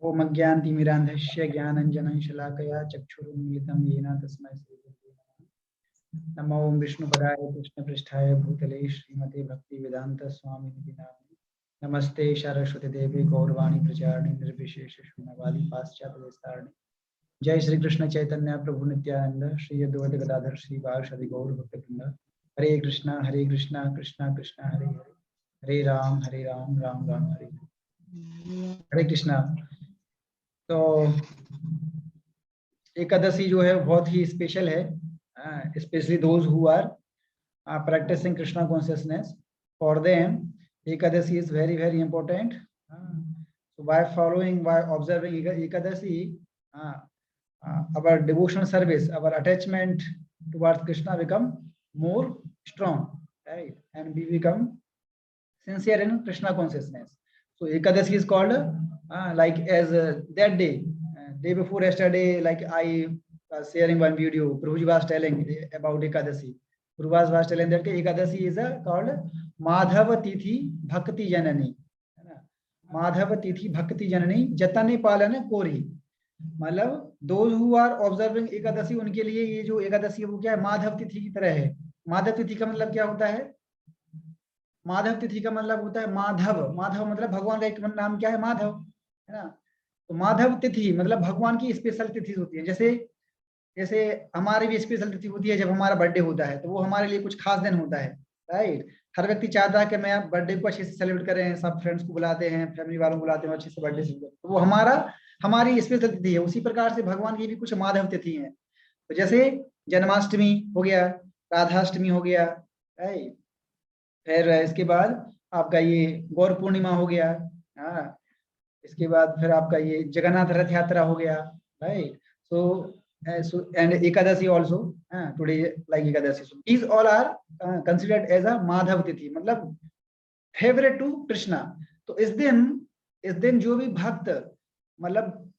ओम अज्ञानतिमिरान्धस्य ज्ञानञ्जनं शलाकया चक्षुरुन्मिलितं येन तस्मै श्रीगुरुवे नमः। नमो ओं विष्णुपदाय कृष्णपृष्ठाय भूतले श्रीमते भक्तिवेदांत स्वामिनिति नामिने नमस्ते सरस्वती देवी गौरवाणी प्रचारिणी निर्विशेष शून्यवादी पाश्चात्य देशतारिणी जय श्री कृष्ण चैतन्य प्रभु नित्यानंद श्री अद्वैत गदाधर श्री वासदि गौर भक्तवृंद हरे कृष्णा कृष्णा कृष्णा हरे हरे हरे राम राम राम हरे हरे कृष्णा। तो एकादशी जो है बहुत ही स्पेशल है, specially those who are practicing Krishna consciousness. For them, Ekadasi is very, very important. So by following, by observing Ekadasi, our devotional service, our attachment towards Krishna become more strong, right? And we become sincere in Krishna consciousness. So Ekadasi is called like as that day before yesterday, like I was sharing one video, Prabhuji was telling about Ekadasi. Prabhuji was telling that Ekadasi is called Madhava Tithi Bhakti Janani. Madhava Tithi Bhakti Janani Jatane Palana Kori. मतलब those who are observing Ekadashi उनके लिए ये जो एकादशी है वो क्या है, माधव तिथि की तरह है। माधव तिथि का मतलब क्या होता है? माधव तिथि का मतलब होता है माधव, माधव मतलब भगवान का एक नाम क्या है, माधव, है ना। तो माधव तिथि मतलब भगवान की स्पेशल तिथि होती है। जैसे जैसे हमारी भी स्पेशल तिथि होती है, जब हमारा बर्थडे होता है तो वो हमारे लिए कुछ खास दिन होता है, राइट। हर व्यक्ति चाहता है कि मैं बर्थडे को अच्छे से सेलिब्रेट करें, सब फ्रेंड्स को बुलाते हैं, फैमिली वालों को बुलाते हैं, अच्छे से बर्थडे सेलिब्रेट, तो वो हमारी स्पेशल तिथि है। उसी प्रकार से भगवान की भी कुछ माधव तिथि है। तो जैसे जन्माष्टमी हो गया, राधाष्टमी हो गया, राइट। फिर इसके बाद आपका ये गौर पूर्णिमा हो गया, हाँ। इसके बाद फिर आपका ये जगन्नाथ रथ यात्रा हो गया, right. So and Ekadashi also, today like Ekadashi, so these all are considered as a Madhav तिथि, मतलब फेवरेट टू कृष्णा। तो इस दिन जो भी भक्त मतलब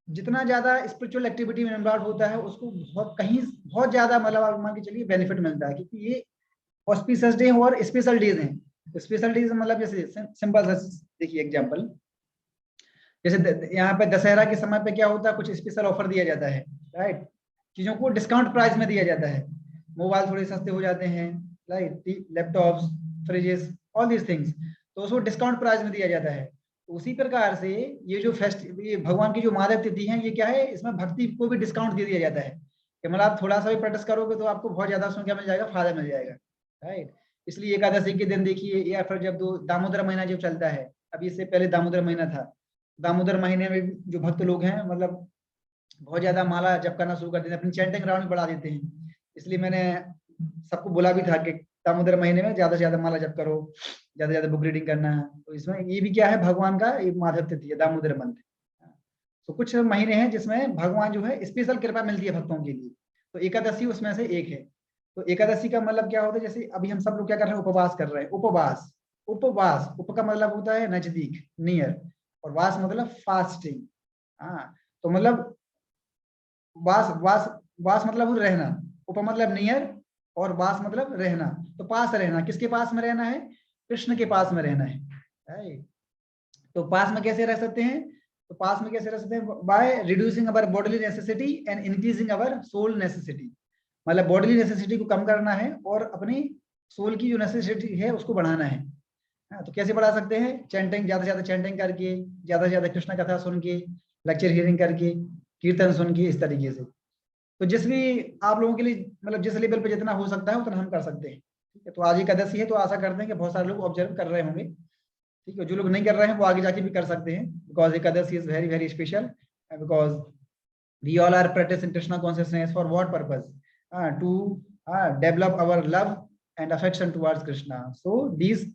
जितना ज्यादा स्पिरिचुअल एक्टिविटी में इन्वॉल्व होता है उसको बहुत ज्यादा मतलब आप मान के चलिए बेनिफिट मिलता है, क्योंकि ये ऑस्पिशियस डे और स्पेशल डेज हैं। स्पेशल डेज मतलब जैसे सिंपल सा देखिए एग्जांपल, जैसे यहाँ पे दशहरा के समय पे क्या होता है, कुछ स्पेशल ऑफर दिया जाता है, राइट। चीजों को डिस्काउंट प्राइस में दिया जाता है, मोबाइल थोड़े सस्ते हो जाते हैं, right, laptops, freezes, all these things, तो उसको डिस्काउंट प्राइस में दिया जाता है। तो उसी प्रकार से ये जो ये भगवान की जो माधव तिथि है, ये क्या है, इसमें भक्ति को भी डिस्काउंट दे दिया जाता है कि मतलब आप थोड़ा सा भी प्रैक्टिस करोगे तो आपको बहुत ज्यादा उसमें क्या मिल जाएगा, फायदा मिल जाएगा, राइट। इसलिए एकादशी के दिन देखिए, या फिर जब दामोदर महीना जब चलता है, अभी इससे पहले दामोदर महीना था, दामोदर महीने में जो भक्त लोग हैं मतलब बहुत ज्यादा माला जप करना शुरू कर देते हैं, अपनी चैंटिंग राउंड बढ़ा देते हैं। इसलिए मैंने सबको बोला भी था कि दामोदर महीने में ज्यादा से ज्यादा माला जप करो, ज्यादा से ज्यादा बुक रीडिंग करना है। तो इसमें ये भी क्या है, भगवान का एक माधव तिथि है, दामोदर मंथ। तो कुछ महीने हैं जिसमें भगवान जो है स्पेशल कृपा मिलती है भक्तों के लिए, तो एकादशी उसमें से एक है। तो एकादशी का मतलब क्या होता है, जैसे अभी हम सब लोग क्या कर रहे हैं, उपवास कर रहे हैं। उपवास, उपवास, उप का मतलब होता है नजदीक, नियर, और वास मतलब फास्टिंग, हाँ। तो मतलब वास वास वास मतलब रहना, उप मतलब नियर, और वास मतलब रहना। तो पास रहना, किसके पास में रहना है, कृष्ण के पास में रहना है, राइट। तो पास में कैसे रह सकते हैं, तो पास में कैसे रह सकते हैं, by reducing our bodily necessity and increasing our soul necessity. मतलब बॉडीली नेसेसिटी को कम करना है और अपनी सोल की जो नेसेसिटी है उसको बढ़ाना है। हाँ, तो कैसे बढ़ा सकते हैं, चैंटिंग, ज्यादा से ज्यादा चैंटिंग करके, ज्यादा से ज्यादा कृष्ण कथा सुन के, लेक्चर हियरिंग करके, कीर्तन सुन के, इस तरीके से। तो जिस भी आप लोगों के लिए मतलब जिस लेवल पे जितना हो सकता है उतना हम कर सकते हैं, ठीक है। तो आज एकादशी है तो आशा करते हैं कि बहुत सारे लोग ऑब्जर्व कर रहे होंगे, ठीक है। जो लोग नहीं कर रहे हैं वो आगे जाके भी कर सकते हैं, because Ekadashi is very very special, because we all are practicing Krishna consciousness for what purpose? To develop our love and affection towards Krishna. So these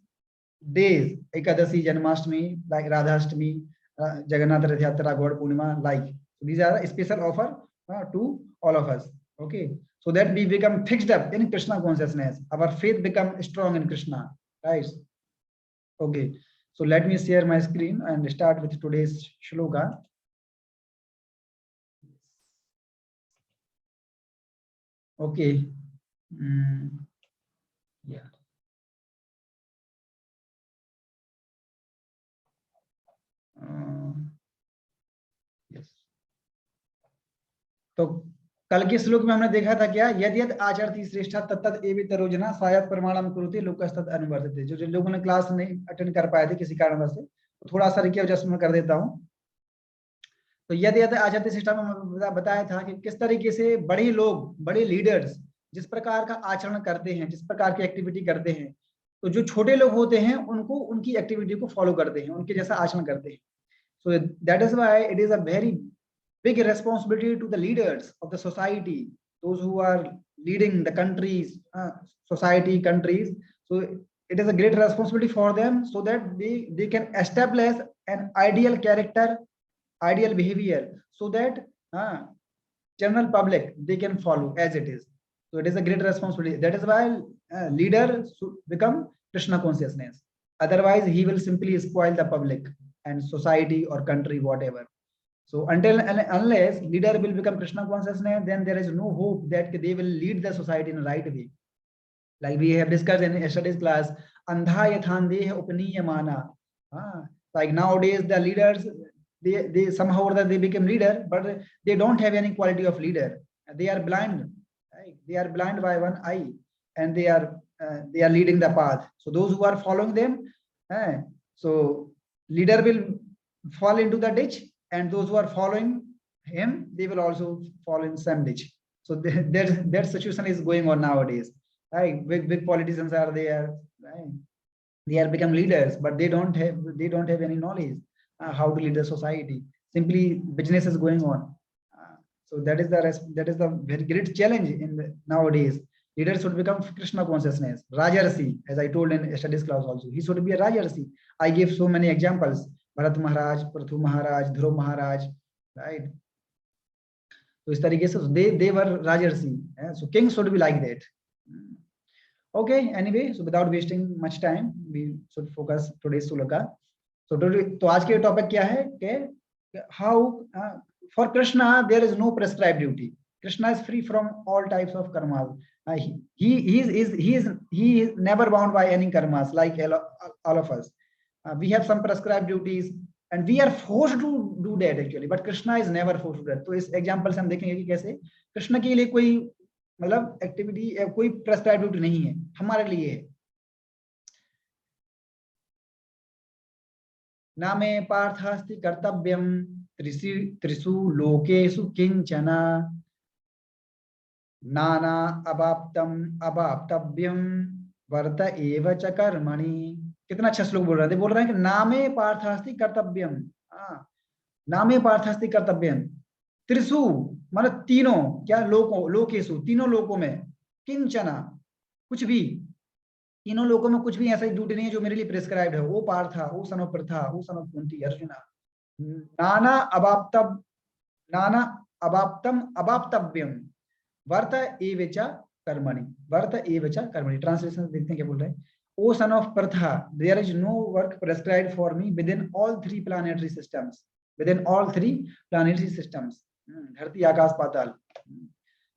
days, Ekadasi, Janmashtami, like Radhashtami, Jagannath Rath Yatra, God Purnima, like these are a special offer to all of us. Okay, so that we become fixed up in Krishna consciousness. Our faith become strong in Krishna, right? Okay, so let me share my screen and start with today's shloka. Okay. Yeah. तो कल के श्लोक में हमने देखा था क्या, यद यद आचरति श्रेष्ठा तत्तद एवेतरोजना शायद प्रमाणम कुरुते लोकस्तद अनुवर्तते। जो लोगों ने क्लास नहीं अटेंड कर पाए थे किसी कारणवश से, तो थोड़ा सा रिक्यू एडजस्ट मैं कर देता हूँ। तो यद यद आचरति श्रेष्ठा में बताया था कि किस तरीके से बड़े लोग, बड़े लीडर्स जिस प्रकार का आचरण करते हैं, जिस प्रकार की एक्टिविटी करते हैं, तो जो छोटे लोग होते हैं उनको उनकी एक्टिविटी को फॉलो करते हैं, उनके जैसा आचरण करते हैं। So that is why it is a very big responsibility to the leaders of the society, those who are leading the countries, society, countries. So it is a great responsibility for them, so that they can establish an ideal character, ideal behavior, so that general public they can follow as it is. So it is a great responsibility. That is why leader should become Krishna consciousness. Otherwise he will simply spoil the public and society or country, whatever. So until and unless leader will become Krishna consciousness, then there is no hope that they will lead the society in the right way. Like we have discussed in yesterday's class, andha yathandeh upaniyamana. Like nowadays the leaders, they somehow or they become leader, but they don't have any quality of leader. They are blind. Right? They are blind by one eye, and they are leading the path. So those who are following them, so leader will fall into the ditch, and those who are following him, they will also fall in some ditch. So that situation is going on nowadays. Right? Big politicians are there. Right? They are become leaders, but they don't have any knowledge how to lead the society. Simply business is going on. So that is the very great challenge nowadays. Leaders should become Krishna consciousness, Rajarsi, as I told in yesterday's class also. He should be a Rajarsi. I gave so many examples. Bharat Maharaj, Prithu Maharaj, Dhruv Maharaj, right. तो इस तरीके से they were Rajarshi, so kings should be like that. Okay, anyway, so without wasting much time, we should focus today's sloka. So तो आज के topic क्या है कि how for Krishna there is no prescribed duty. Krishna is free from all types of karmas. He is never bound by any karmas like all of us. We have some prescribed duties and we are forced to do that actually, but Krishna is never forced to do that. तो इस example से हम देखेंगे कि कैसे कृष्ण के लिए कोई मतलब एक्टिविटी, कोई प्रेस्क्राइब ड्यूटी नहीं है, हमारे लिए है। ना मे पार्थास्ति कर्तव्यम त्रिषु लोकेषु किंचन नाना अवाप्तम अवाप्तव्यम वर्त एव च कर्मणि। कितना अच्छा श्लोक बोल रहे थे, बोल रहे हैं कि नामे पार्थास्ति कर्तव्यम, नामे पार्थास्ति कर्तव्यम त्रिषु मतलब तीनों, क्या लोकेषु तीनों लोकों में, किंचना कुछ भी, तीनों लोकों में कुछ भी ऐसा ड्यूटी नहीं है जो मेरे लिए प्रिस्क्राइब्ड है। वो पार्था, वो सन ऑफ प्रथा, वो सन ऑफ कुंती, अर्जुना, नाना अवाप्तम अवाप्तव्यम वर्त एवच कर्मणि, वर्त एवच कर्मणि। ट्रांसलेशन देखते हैं क्या बोल रहे हैं। O son of Partha, there is no work prescribed for me within all three planetary systems. Within all three planetary systems, धरती आकाश पाताल।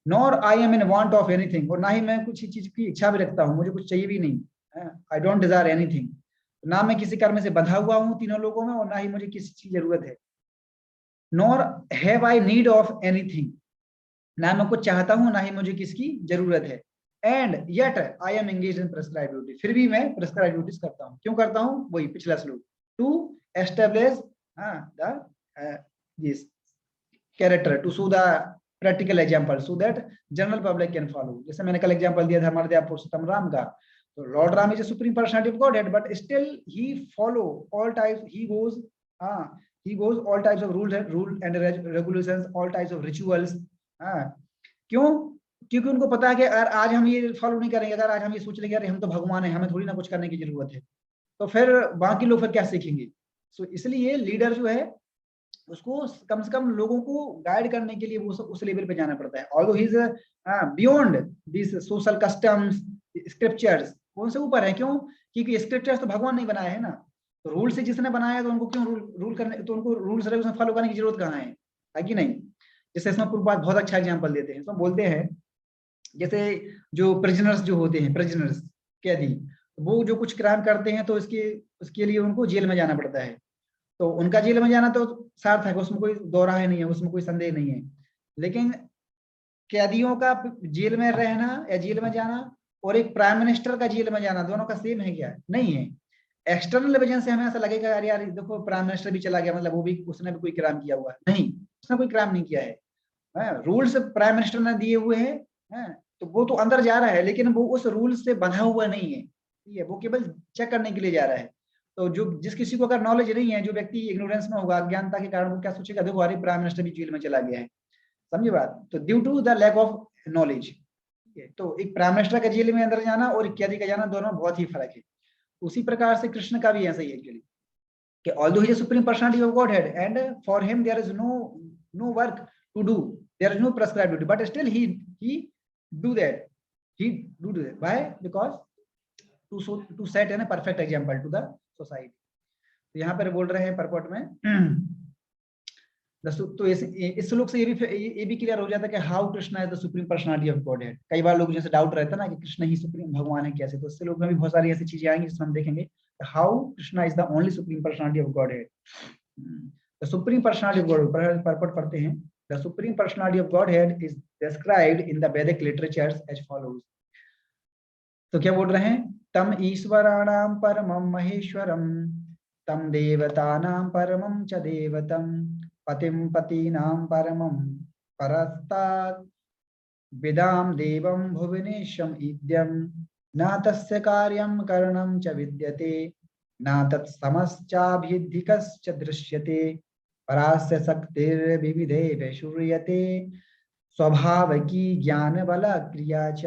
Nor I am in want of anything, और ना ही मैं कुछ चीज की इच्छा भी रखता हूँ, मुझे कुछ चाहिए भी नहीं। I don't desire anything. ना मैं किसी कर्म से बंधा हुआ हूँ तीनों लोगों में, और ना ही मुझे किसी की जरूरत है। Nor have I need of anything, ना मैं कुछ चाहता हूँ, ना ही मुझे किसकी जरूरत है। And yet I am engaged in prescribed duty, फिर भी मैं prescribed duties करता हूँ। क्यों करता हूँ? वही पिछला श्लोक, to establish this character, to show the practical example, so that general public can follow. जैसे मैंने कल एग्जांपल दिया था हमारे देव पुरुषोत्तम राम का, तो Lord Ram is a supreme personality of Godhead, but still he follow all types, he goes all types of rules and regulations, all types of rituals. क्यों? क्योंकि उनको पता है कि अगर आज हम ये फॉलो नहीं करेंगे, अगर आज हम ये सोच लेंगे अरे हम तो भगवान है, हमें थोड़ी ना कुछ करने की जरूरत है, तो फिर बाकी लोग फिर क्या सीखेंगे। सो इसलिए लीडर जो है उसको कम से कम लोगों को गाइड करने के लिए वो उस लेवल पे जाना पड़ता है। Although he is beyond this social customs scriptures, कौन से ऊपर है। क्यों? क्योंकि स्क्रिप्चर्स तो भगवान नहीं बनाए है ना, तो रूल से जिसने बनाया तो उनको क्यों रूल करने, तो उनको रूल्स रेगुलेशन फॉलो करने की जरूरत कहाँ है कि नहीं। जैसे इसमें पूर्वपाद बहुत अच्छा एग्जाम्पल देते हैं, तो बोलते हैं जैसे जो प्रिजनर्स जो होते हैं, प्रिजनर्स कैदी, वो जो कुछ क्राइम करते हैं तो उसके लिए उनको जेल में जाना पड़ता है। तो उनका जेल में जाना तो सार्थक है, उसमें कोई दो राय नहीं है, उसमें कोई संदेह नहीं है। लेकिन कैदियों का जेल में रहना या जेल में जाना और एक प्राइम मिनिस्टर का जेल में जाना, दोनों का सेम है क्या? नहीं है। एक्सटर्नल वजह से हमें ऐसा लगेगा यार यार देखो प्राइम मिनिस्टर भी चला गया, मतलब वो भी, उसने भी कोई क्राइम किया हुआ है? नहीं, उसने कोई क्राइम नहीं किया है। रूल्स प्राइम मिनिस्टर ने दिए हुए हैं, तो वो तो अंदर जा रहा है, लेकिन वो उस रूल से बंधा हुआ नहीं है, ठीक है, वो केवल चेक करने के लिए जा रहा है। तो जो जिस किसी को अगर नॉलेज नहीं है, जो व्यक्ति इग्नोरेंस में होगा, अज्ञानता के कारण, वो क्या सोचेगा, देखो अरे प्राइम मिनिस्टर भी जेल में चला गया है। समझे बात? तो due to the lack of knowledge. तो एक प्राइम मिनिस्टर का जेल में अंदर जाना और इत्यादि का जाना, दोनों बहुत ही फर्क है। उसी प्रकार से कृष्ण का भी ऐसा ही है एक्चुअली, कि although he is supreme personality of Godhead and for him there is no work to do, there is no prescribed duty, but still he do that, he do that. Why? Because to set a perfect example to the society. तो यहाँ पर बोल रहे हैं परपॉट में तो इस श्लोक से ये भी क्लियर हो जाता है कि how Krishna is the supreme personality of God head. कई बार लोग जैसे डाउट रहता है ना कि कृष्ण ही सुप्रीम भगवान है कैसे, तो इस श्लोक में भी बहुत सारी ऐसी चीजें आएंगी जिसमें हम देखेंगे how Krishna is the only supreme personality of God head. The supreme personality of God, purport पढ़ते हैं। The supreme personality of God head is described in the वैदिक लिटरेचर्स एज फॉलोज। तो क्या बोल रहे हैं? तम ईश्वराणाम परमं महेश्वरम, तम देवतानां परमं च देवतम, पतिं पतीनां परमं परस्तात्, विदां देवं भुवनेशम इद्यं, न तस्य कार्यं करणं च विद्यते, न तत्समश्चाभिधिकश्च दृश्यते, परास्य शक्तिर्विविधे वैशूर्यते, स्वभावकी ज्ञान बल क्रिया च।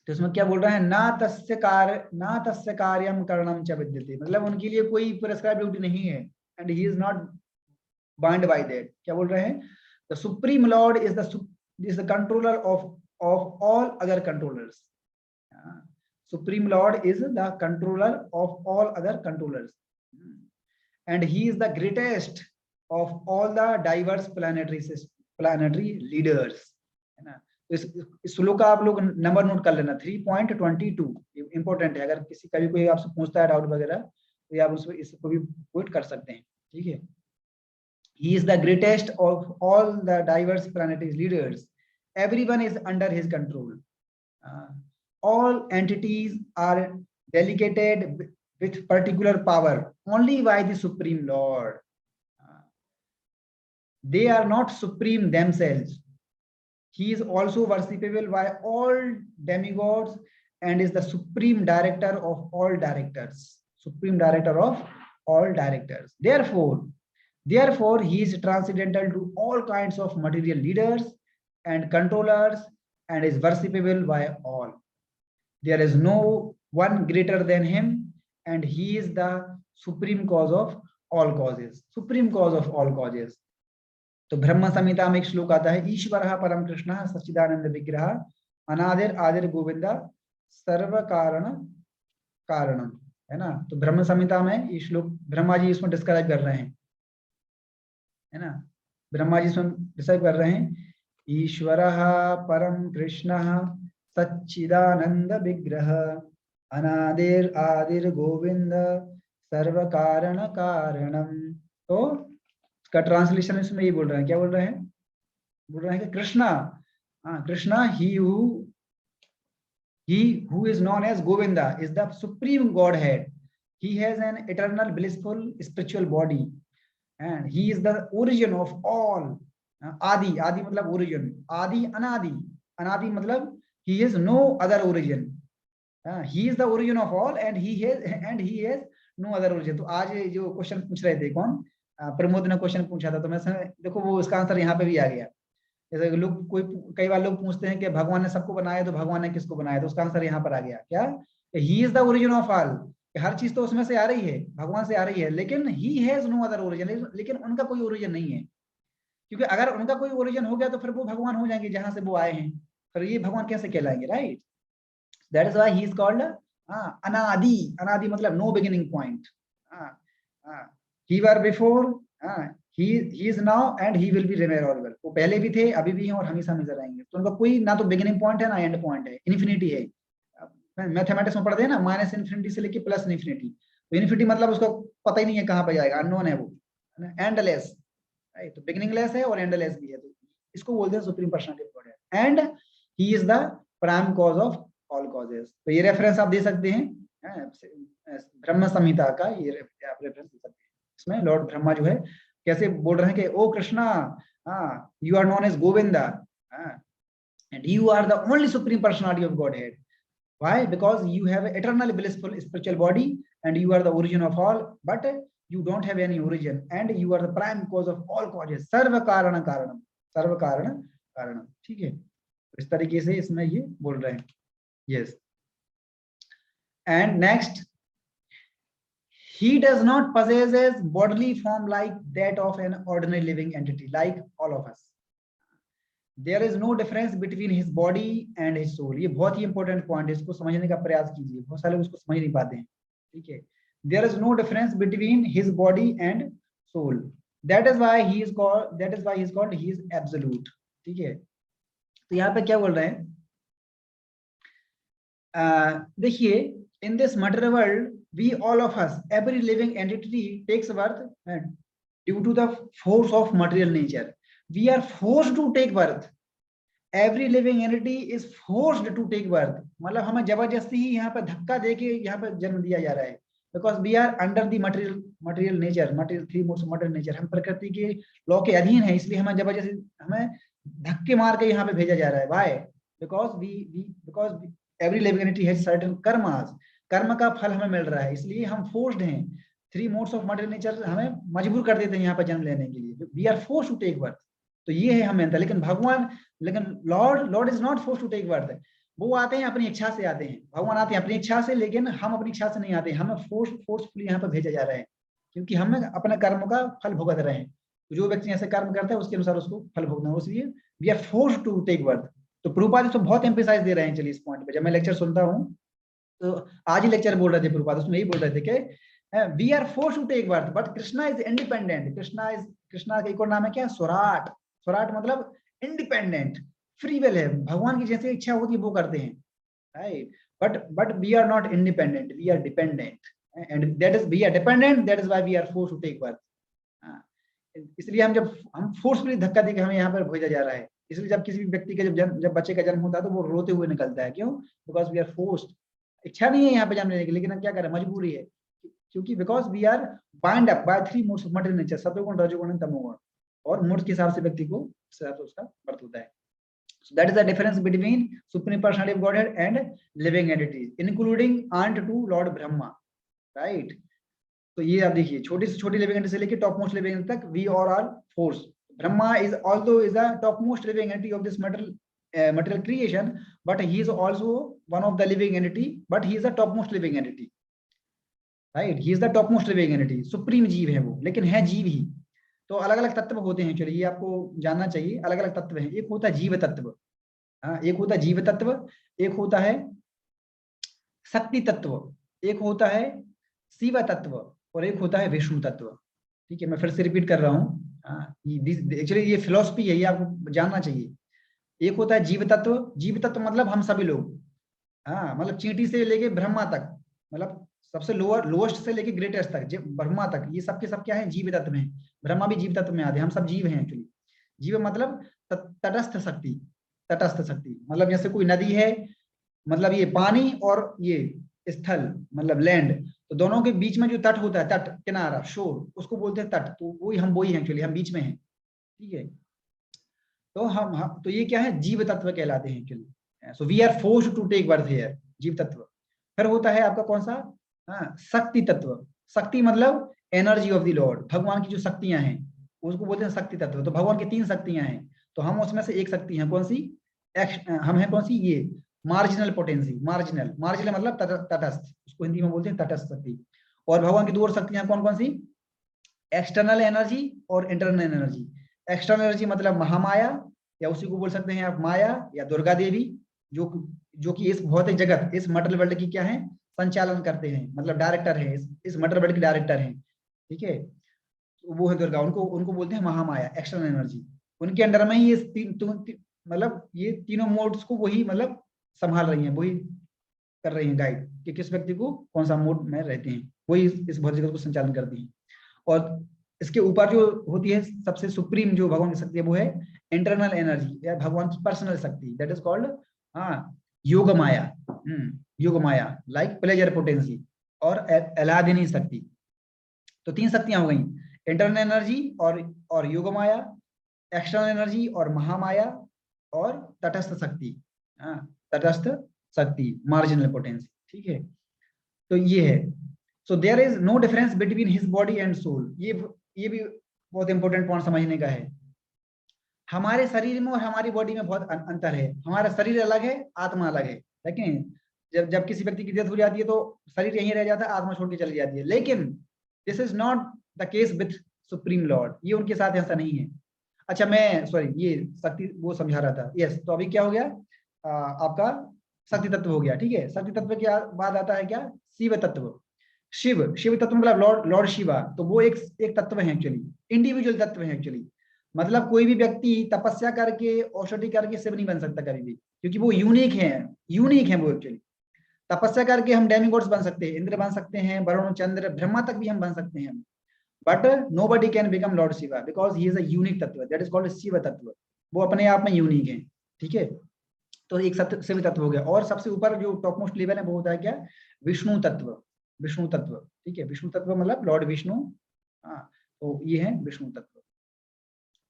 तो इसमें क्या बोल रहे हैं? ना तस्य कार्यम करणम च विद्यते, मतलब उनके लिए कोई प्रिस्क्राइब ड्यूटी नहीं है, and he is not bind by that. क्या बोल रहे हैं? The supreme Lord is the controller of all other controllers. Supreme Lord is the controller of all other controllers, and he is the greatest of all the diverse planetary leaders, है ना। तो इस श्लोक का आप लोग नंबर नोट कर लेना, 3.22 इंपॉर्टेंट है। अगर किसी कभी कोई आपसे पूछता है डाउट वगैरह, तो आप उसको इसको भी क्वेट कर सकते हैं, ठीक है। He is the greatest of all the diverse planetary leaders. Everyone is under his control. All entities are delegated with particular power only by the Supreme Lord. They are not supreme themselves. He is also worshipable by all demigods and is the supreme director of all directors. Supreme director of all directors. Therefore, he is transcendental to all kinds of material leaders and controllers and is worshipable by all. There is no one greater than him, and he is the supreme cause of all causes. Supreme cause of all causes. तो ब्रह्म संहिता में एक श्लोक आता है, ईश्वरः परम कृष्णः सच्चिदानंद विग्रह अनादिर आदिर गोविंदा सर्व कारण कारणम, है ना। तो ब्रह्म संहिता में ये श्लोक ब्रह्मा जी इसमें डिस्क्राइब कर रहे हैं, है ना। ब्रह्मा जी इसमें डिस्क्राइब कर रहे हैं, ईश्वरः परम कृष्णः सच्चिदानंद विग्रह अनादिर आदिर गोविंद सर्व कारण कारणम। तो का ट्रांसलेशन इसमें ये बोल रहे हैं, क्या बोल रहे हैं? बोल रहे हैं कि कृष्णा, कृष्णा ही who is known as Govinda is the supreme Godhead. He has an eternal blissful spiritual body and he is the origin of all. Adi मतलब origin, Adi anadi मतलब he has no other origin. He is the origin of all and he has no other origin. तो आज जो question पूछ रहे थे कौन, प्रमोद ने क्वेश्चन पूछा था, तो मैं देखो वो इसका आंसर यहाँ पे भी आ गया। जैसे लोग कई बार लोग पूछते हैं कि भगवान ने सबको बनाया, तो भगवान ने किसको बनाया, तो उसका आंसर यहाँ पर आ गया, क्या? He is the origin of all. हर चीज तो उसमें से आ रही है, भगवान से आ रही है, लेकिन he has no other origin, लेकिन उनका कोई ओरिजिन नहीं है, क्योंकि अगर उनका कोई ओरिजिन हो गया तो फिर वो भगवान हो जाएंगे जहां से वो आए हैं, फिर ये भगवान कैसे कहलाएंगे, right. That is why he is called अनादि मतलब no beginning point. He were before, he is now and he will be remain। वो पहले भी थे, अभी भी हैं और हमेशा हमेशा रहेंगे। तो उनका कोई ना तो बिगिनिंग पॉइंट है ना एंड पॉइंट है, इन्फिनिटी है। मैथमेटिक्स में पढ़ते हैं ना, माइनस इन्फिनिटी से लेके प्लस इन्फिनिटी, तो इन्फिनिटी मतलब उसको पता ही नहीं है कहाँ पे जाएगा, अननोन है वो, एंडलेस, राइट। तो बिगिनिंगलेस है और एंडलेस भी है, तो इसको बोलते हैं supreme personality of godhead, and he is the prime cause of all causes. तो ये रेफरेंस आप दे सकते हैं, ब्रह्म संहिता का ये आप रेफरेंस दे सकते हैं। इसमें लॉर्ड ब्रह्मा जो है कैसे बोल रहे हैं कि O Krishna, you are known as Govinda, and you are the only supreme personality of godhead. Why? Because you have an eternal blissful spiritual body and you are the origin of all, but you don't have any origin and you are the prime cause of all causes. सर्व कारण कारणम, सर्व कारण कारणम, ठीक है। इस तरीके से इसमें ये बोल रहे हैं। Yes. And next, he does not possess a bodily form like that of an ordinary living entity, like all of us. There is no difference between his body and his soul. ये बहुत ही important point है, इसको समझने का प्रयास कीजिए, बहुत सारे उसको समझ नहीं पाते हैं, ठीक है। There is no difference between his body and soul. That is why he is called he is absolute, ठीक है। तो यहाँ पे क्या बोल रहे हैं, देखिए, in this material world we all of us, every living entity takes birth due to the force of material nature. We are forced to take birth. Every living entity is forced to take birth. मतलब हमें जबरदस्ती ही यहाँ पे धक्का देके यहाँ पे जन्म दिया जा रहा है, because we are under the material nature, material three modes of material nature. हम प्रकृति के लॉ के अधीन है, इसलिए हमें जबरदस्ती हमें धक्के मार के यहाँ पे भेजा जा रहा है। Why? Because every living entity has certain karmas. कर्म का फल हमें मिल रहा है, इसलिए हम फोर्स्ड हैं। Three modes of material nature हमें मजबूर कर देते हैं यहाँ पर जन्म लेने के लिए। We are force to take birth, तो ये है हमें। लेकिन भगवान, लेकिन lord is not force to take birth. वो आते हैं अपनी इच्छा से आते हैं, भगवान आते हैं अपनी इच्छा से, लेकिन हम अपनी इच्छा से नहीं आते, हमें फोर्सफुली यहाँ पर भेजा जा रहा है, क्योंकि हमें अपने कर्म का फल भुगत रहे हैं। तो जो व्यक्ति ऐसे कर्म करता है उसके अनुसार उसको फल भुगतना है, इसलिए we are force to take birth. तो प्रभुपाद इसको बहुत एम्फेसाइज दे रहे हैं। चलिए इस पॉइंट पे, जब मैं लेक्चर सुनता हूँ, तो आज ही लेक्चर बोल रहे थे प्रभुपाद, उसमें यही बोल रहे थे कि we are force to take birth, but Krishna is independent. Krishna का एक और नाम है क्या, स्वराट। स्वराट मतलब इंडिपेंडेंट, फ्री विल है, भगवान की जैसे इच्छा होती है वो करते हैं, right. But we are not independent, we are dependent, and that is we are dependent, that is why we are force to take birth. इसलिए हम फोर्सफुली धक्का देकर हमें यहाँ पर भेजा जा रहा है। इसलिए जब किसी भी व्यक्ति का जब बच्चे का जन्म होता है तो वो रोते हुए निकलता है, क्यों? Because we are forced. इच्छा नहीं है यहाँ पे जन्म लेने की, लेकिन हम क्या करें, मजबूरी है, क्योंकि because we are bind up by three modes of material nature, सत्वगुण, रजोगुण, तमोगुण, और मोड के हिसाब से व्यक्ति को उसका बर्थ होता है। So that is the difference between Supreme Personality of Godhead and living entities, including aunt to Lord Brahma, right? तो ये आप देखिए, छोटी से छोटी लिविंग एंटिटी से लेके टॉप मोस्ट लिविंग एंटिटी तक वी और are force. Brahma is although is the topmost living entity of this material creation, but he is also one of the living entity, but he is the topmost living entity, right? He is the topmost living entity, supreme जीव है वो, लेकिन है जीव ही। तो अलग अलग तत्व होते हैं, चलिए ये आपको जानना चाहिए। अलग अलग तत्व हैं, एक होता है जीव तत्व, हाँ, एक होता है जीव तत्व, एक होता है शक्ति तत्व, एक होता है शिव तत्व, और एक होता है विष्णु तत्व। ठीक है, मैं फिर से रिपीट कर रहा हूँ, एक्चुअली ये फिलॉसफी है, ये आपको जानना चाहिए। एक होता है जीव तत्व, जीव तत्व मतलब हम सभी लोग, हाँ, मतलब चींटी से लेके ब्रह्मा तक, मतलब सबसे लोएस्ट से लेके ग्रेटेस्ट तक, ब्रह्मा तक, ये सबके सब क्या है, जीव तत्व में। ब्रह्मा भी जीव तत्व में आते हैं, हम सब जीव हैं एक्चुअली। जीव मतलब तटस्थ शक्ति, तटस्थ शक्ति मतलब जैसे कोई नदी है, मतलब ये पानी, और ये स्थल मतलब लैंड, तो दोनों के बीच में जो तट होता है, तट, किनारा, शोर, उसको बोलते हैं तट। तो वही हैं एक्चुअली, हम बीच में हैं, ठीक है। तो हम तो ये क्या है, जीव तत्व कहलाते हैं actually. So we are forced to take birth here, जीव तत्व। फिर होता है आपका कौन सा, हाँ, शक्ति तत्व। शक्ति मतलब एनर्जी ऑफ द लॉर्ड, भगवान की जो शक्तियां हैं उसको बोलते हैं शक्ति तत्व। तो भगवान की 3 शक्तियां हैं, तो हम उसमें से एक शक्ति है, कौन सी, हम है कौन सी, ये मार्जिनल पोटेंसी। मार्जिनल मतलब तटस्थ, उसको हिंदी में बोलते हैं तटस्थ शक्ति। और भगवान की 2 और शक्तियां कौन कौन सी, एक्सटर्नल एनर्जी और इंटरनल एनर्जी। एक्सटर्नल एनर्जी मतलब महामाया, या उसी को बोल सकते हैं आप माया या दुर्गा देवी, जो कि इस भौतिक जगत, इस मटेरियल वर्ल्ड की क्या है, संचालन करते हैं, मतलब डायरेक्टर है, इस मटेरियल वर्ल्ड के डायरेक्टर हैं, ठीक है। तो वो है दुर्गा, उनको बोलते हैं महामाया, एक्सटर्नल एनर्जी। उनके अंडर में ही ये मतलब ये तीनों मोड्स को वही मतलब संभाल रही हैं, वही कर रही हैं गाइड, कि किस व्यक्ति को कौन सा मोड में रहते हैं। वही इस भौतिक जगत को संचालन करती है। और इसके ऊपर जो होती है सबसे सुप्रीम जो भगवान की शक्ति है वो है इंटरनल एनर्जी या भगवान की पर्सनल शक्ति, दैट इज कॉल्ड योग माया। योग माया लाइक प्लेजर पोटेंसी और एलादिनी शक्ति। तो 3 शक्तियां हो गई, इंटरनल एनर्जी और योग माया, एक्सटर्नल एनर्जी और महामाया, और तटस्थ शक्ति, तटस्थ शक्ति मार्जिनल पोटेंसी। ठीक है, तो ये है। So there is no difference between his body and soul. ये भी बहुत इंपॉर्टेंट पॉइंट समझने का है। हमारे शरीर में और हमारी बॉडी में बहुत अंतर है। हमारा शरीर अलग है, आत्मा अलग है। लेकिन जब जब किसी व्यक्ति की डेथ हो जाती है तो शरीर यहीं रह जाता है, आत्मा छोड़ के चली जाती है। लेकिन this is not the case with supreme Lord, ये उनके साथ ऐसा नहीं है। अच्छा, मैं सॉरी, ये शक्ति वो समझा रहा था। यस, तो अभी क्या हो गया, आपका शक्ति तत्व हो गया। ठीक है, शक्ति तत्व के बाद आता है क्या, शिव तत्व। शिव तत्व मतलब लॉर्ड शिवा। तो वो एक तत्व है एक्चुअली, इंडिविजुअल तत्व है एक्चुअली। मतलब कोई भी व्यक्ति तपस्या करके औषधि करके शिव नहीं बन सकता कभी भी, क्योंकि वो यूनिक है वो एक्चुअली। तपस्या करके हम डेमिगॉड्स बन सकते हैं, इंद्र बन सकते हैं, वरुण, चंद्र, ब्रह्मा तक भी हम बन सकते हैं, but nobody can become Lord Shiva because he is a unique तत्व, दैट इज कॉल्ड शिव तत्व। वो अपने आप में यूनिक है। ठीक है, तो एक शिव तत्व हो गया। और सबसे ऊपर जो टॉप मोस्ट लेवल है वो होता है क्या, विष्णु तत्व। विष्णु तत्व, ठीक है, विष्णु तत्व मतलब लॉर्ड विष्णु। हाँ, तो ये है विष्णु तत्व।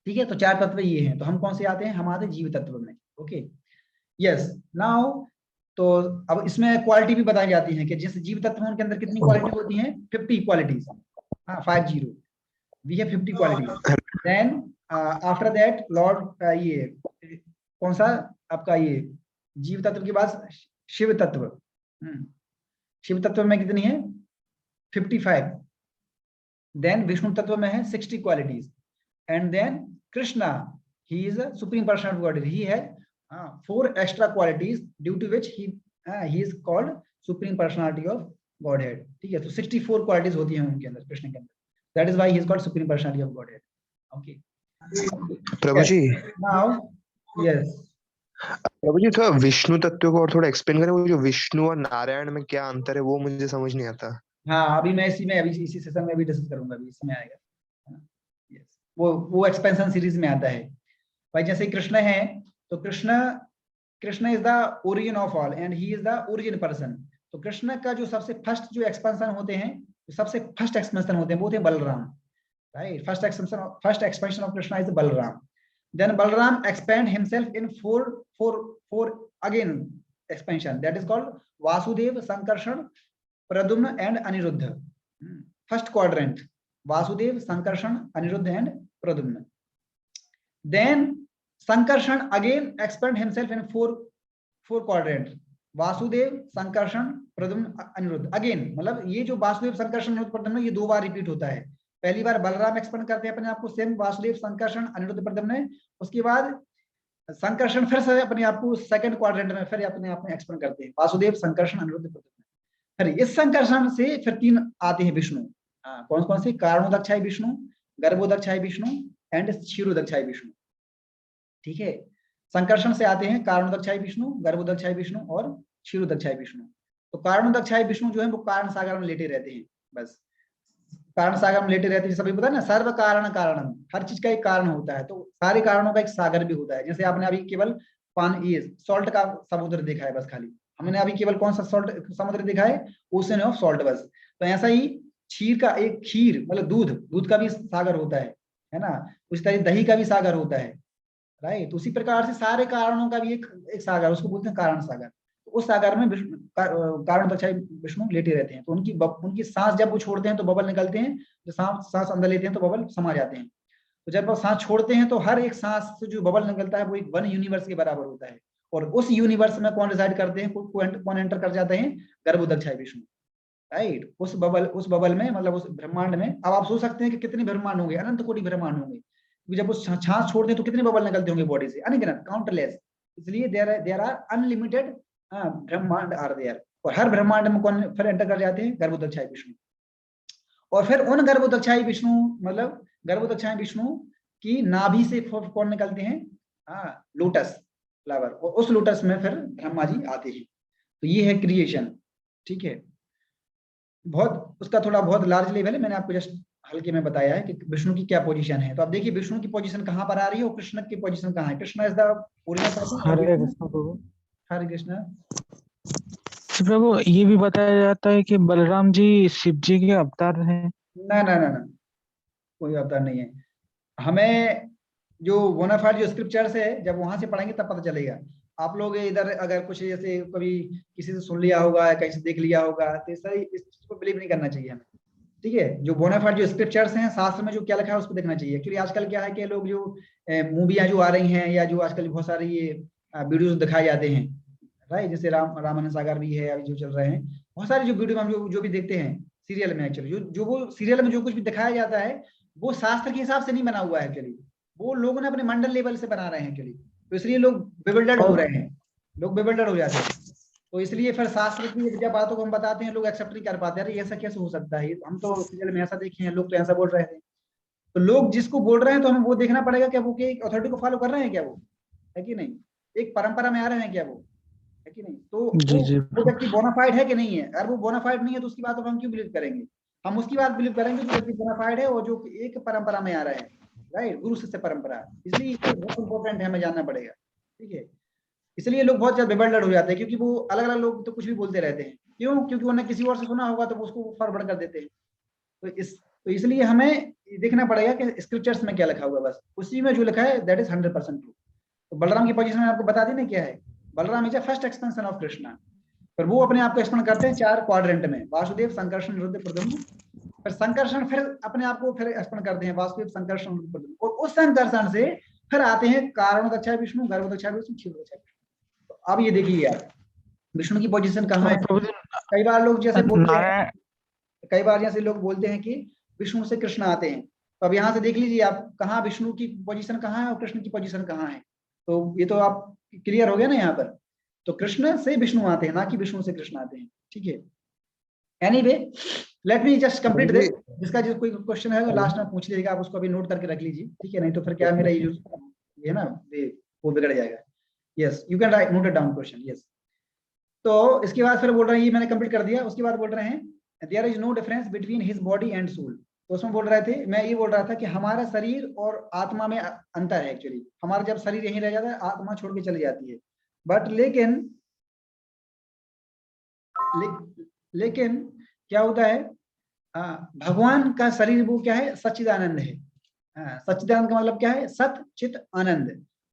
ठीक है, तो 4 तत्व ये हैं। तो हम कौन से आते हैं, हम आते हैं जीव तत्व में। ओके, यस, नाउ तो अब इसमें क्वालिटी भी बताई जाती है कि जिस जीव तत्व में उनके अंदर कितनी क्वालिटी होती हैं, 50 क्वालिटीज। हाँ, 50, we have 50 qualities. Then after that lord, ये कौन सा आपका, ये जीव तत्व के बाद शिव तत्व। शिव तत्व में कितनी है, 55। देन विष्णु तत्व में है 60 qualities. And then Krishna, he is a supreme person of Godhead. He has 4 extra qualities due to which he is called supreme personality of Godhead. ठीक है, तो 64 qualities होती हैं उनके अंदर, कृष्ण के अंदर। That is why he is called supreme personality of Godhead. Okay. Prabhu ji, now yes, प्रभु जी थोड़ा विष्णु तत्व को और थोड़ा एक्सप्लेन करें। वो जो विष्णु और नारायण में क्या अंतर है वो मुझे समझ नहीं आता। हाँ, अभी मैं इसी सेशन में भी डिस्कस करूंगा, अभी इसमें आएगा। yes, वो एक्सपेंशन सीरीज में आता है भाई। जैसे कृष्ण है तो Krishna is the origin of all and he is the origin person. तो कृष्ण का जो सबसे फर्स्ट जो एक्सपेंशन होते हैं, जो सबसे फर्स्ट एक्सपेंशन होते हैं वो थे Balram, right. First expansion of Krishna is Balram. Then Balram expand himself in four again expansion, that is called Vasudev, Sankarshan, Pradyumna and Aniruddh. First quadrant Vasudev, Sankarshan, Aniruddh and Pradyumna. Then Sankarshan again expand himself in four quadrant, Vasudev, Sankarshan, Pradyumna, Anirudh. Again मतलब ये जो वासुदेव, संकर्षण, अनिरुद्ध, प्रद्युम्न ये 2 बार रिपीट होता है। पहली बार बलराम एक्सपेंड करते हैं अपने आप को, सेम वासुदेव, संकर्षण, अनिरुद्ध, प्रद्युम्न। उसके बाद संकर्षण फिर से अपने आप को सेकंड क्वाड्रेंट में फिर अपने आप में एक्सपेंड करते हैं, वासुदेव, संकर्षण, अनिरुद्ध, प्रद्युम्न। फिर इस संकर्षण से फिर 3 आते हैं विष्णु। कौन कौन से, कारणोदक्षाय विष्णु, गर्भोदक्षाय विष्णु एंड क्षीरोदक्षाय विष्णु। ठीक है, संकर्षण से आते हैं कारणोदक्षाय विष्णु, गर्भोदक्षाय विष्णु और क्षीरोदक्षाय विष्णु। तो कारणोदक्षाय विष्णु जो है वो कारण सागर में लेटे रहते हैं, बस कारण सागर में लेटे रहते हैं। सभी पता है ना, सर्व कारण कारणम, हर चीज का एक कारण होता है, तो सारे कारणों का एक सागर भी होता है। जैसे आपने अभी केवल सॉल्ट का समुद्र देखा है बस, खाली हमने अभी केवल कौन सा सॉल्ट समुद्र देखा है, ओशन ऑफ सॉल्ट बस। तो ऐसा ही खीर मतलब दूध का भी सागर होता है ना। उसी तरह दही का भी सागर होता है, राइट। उसी प्रकार से सारे कारणों का भी एक सागर, उसको बोलते हैं कारण सागर। तो उस सागर में कारण दक्षाई विष्णु लेटे रहते हैं। तो उनकी सांस जब वो छोड़ते हैं तो बबल निकलते हैं, जो सांस अंदर लेते हैं तो बबल समा जाते हैं। तो जब वो सांस छोड़ते हैं तो हर एक सांस से जो बबल निकलता है वो एक 1 यूनिवर्स के बराबर होता है। और उस यूनिवर्स में कौन रिसाइड करते हैं, कौन एंटर कर जाते हैं, गर्भोदक्षाय विष्णु, राइट। उस बबल में मतलब उस ब्रह्मांड में। अब आप सोच सकते हैं कि कितने ब्रह्मांड होंगे, अनंत कोटि ब्रह्मांड होंगे। जब वो सांस छोड़ते हैं तो कितने बबल निकलते होंगे बॉडी से, अनगिनत, काउंटलेस। इसलिए देयर आर अनलिमिटेड ब्रह्मांड आर देयर। और हर ब्रह्मांड में कौन फिर एंटर कर जाते हैं, गर्भोदक्षाय विष्णु। और फिर उन गर्भोदक्षाय विष्णु मतलब गर्भोदक्षाय विष्णु की नाभि से कौन निकलते हैं, लोटस फ्लावर। और उस लोटस में फिर ब्रह्मा जी आते हैं। तो ये है क्रिएशन, ठीक है। बहुत उसका थोड़ा बहुत लार्ज लेवल है, मैंने आपको जस्ट हल्के में बताया है कि विष्णु की क्या पोजीशन है। तो आप देखिए विष्णु की पोजीशन कहाँ पर आ रही है और कृष्ण की पोजीशन कहाँ है। Krishna is the original person और हरे विष्णु, कृष्ण प्रभु। हरे कृष्ण। तो प्रभु ये भी बताया जाता है कि बलराम जी शिव जी के अवतार हैं। ना ना ना ना, कोई अवतार नहीं है। हमें जो बोनाफाइड जो स्क्रिप्चर्स है, जब वहां से पढ़ेंगे तब पता चलेगा। आप लोग इधर अगर कुछ जैसे कभी किसी से सुन लिया होगा, कहीं से देख लिया होगा, तो इस तरह इस चीज को बिलीव नहीं करना चाहिए हमें। ठीक है, जो बोनाफाइड जो स्क्रिप्चर्स हैं शास्त्र में जो क्या लिखा है उसको देखना चाहिए। क्योंकि आजकल क्या है कि लोग जो मूवियाँ जो आ रही हैं या जो आजकल बहुत सारी ये वीडियोज दिखाए जाते हैं, राइट, जैसे रामायण सागर भी है अभी जो चल रहे हैं, बहुत सारी जो वीडियो हम जो भी देखते हैं सीरियल में, एक्चुअली जो जो वो सीरियल में जो कुछ भी दिखाया जाता है वो शास्त्र के हिसाब से नहीं बना हुआ है एक्चुअली, वो लोगों ने अपने मंडल लेवल से बना रहे हैं एक्चुअली। तो इसलिए लोग बेविल्डर्ड हो और रहे हैं, लोग बेविल्डर्ड हो जाते हैं। तो इसलिए फिर शास्त्र की जब बातों को हम बताते हैं लोग एक्सेप्ट नहीं कर पाते, अरे ऐसा कैसे हो सकता है, हम तो सीरियल में ऐसा देखे हैं, लोग तो ऐसा बोल रहे थे। तो लोग जिसको बोल रहे हैं तो हमें वो देखना पड़ेगा क्या वो एक अथॉरिटी को फॉलो कर रहे हैं क्या, वो है कि नहीं, एक परंपरा में आ रहे हैं क्या वो, है कि नहीं। तो जी जी वो व्यक्ति बोनाफाइड है कि नहीं है, अगर वो बोनाफाइड नहीं है तो उसकी बात पर हम क्यों बिलीव करेंगे। हम उसकी बात बिलीव करेंगे जो व्यक्ति बोनाफाइड है और जो एक परंपरा में आ रहा है, राइट, गुरु शिष्य परंपरा। इसलिए ये बहुत इंपॉर्टेंट है, हमें जानना पड़ेगा। ठीक है, इसलिए लोग बहुत ज्यादा बेबल्डर्ड हो जाते हैं क्योंकि वो अलग अलग लोग तो कुछ भी बोलते रहते हैं। क्यों, क्योंकि उन्होंने किसी और से सुना होगा तो वो उसको फॉरवर्ड कर देते हैं। तो इसलिए हमें देखना पड़ेगा कि स्क्रिप्चर्स में क्या लिखा हुआ है, बस उसी में जो लिखा है दैट इज 100% ट्रू। तो बलराम की पोजीशन में आपको बता दी ना क्या है, Balram is a first expansion of Krishna. फिर वो अपने आप को एक्सपेंड करते हैं 4 क्वाड्रेंट में, वासुदेव, संकर्षण, निरुद्ध, प्रद्युम्न। फिर संकर्षण फिर अपने आप को फिर एक्सपेंड करते हैं, वासुदेव, संकर्षण, निरुद्ध, प्रद्युम्न। और उस संकर्षण से फिर आते हैं कारणोदक्षा विष्णु, गर्भोदक्षा विष्णु, क्षीरोदक्षा विष्णु। तो अब ये देखिए यार विष्णु की पोजीशन कहाँ और है। प्रभु जी कई बार लोग जैसे बोलते हैं, नारायण। कई बार जैसे लोग बोलते हैं कि विष्णु से कृष्ण आते हैं। तो अब यहाँ से देख लीजिए आप कहाँ विष्णु की पोजीशन कहाँ है और कृष्ण की पोजीशन कहाँ है। तो ये तो आप क्लियर हो गया ना यहाँ पर। तो कृष्ण से विष्णु आते हैं, ना कि विष्णु से कृष्ण आते हैं। ठीक है, anyway let me just complete Prabhu this. जी जिसका जो कोई क्वेश्चन है वो हेलो। लास्ट में पूछ लीजिएगा, आप उसको अभी नोट करके रख लीजिए। ठीक है, नहीं तो फिर क्या है, मेरा ये ना वो बिगड़ जाएगा। Yes, you can write note it down question. Yes, तो इसके बाद फिर बोल रहे हैं, ये मैंने कंप्लीट कर दिया। उसके बाद बोल रहे हैं there is no difference between his body and soul. तो उसमें बोल रहे थे, मैं ये बोल रहा था कि हमारा शरीर और आत्मा में अंतर है एक्चुअली। हमारा जब शरीर यहीं रह जाता है आत्मा छोड़ के चली जाती है। बट लेकिन क्या होता है, भगवान का शरीर वो क्या है, सच्चिदानंद है। सच्चिदानंद का मतलब क्या है, सत चित आनंद।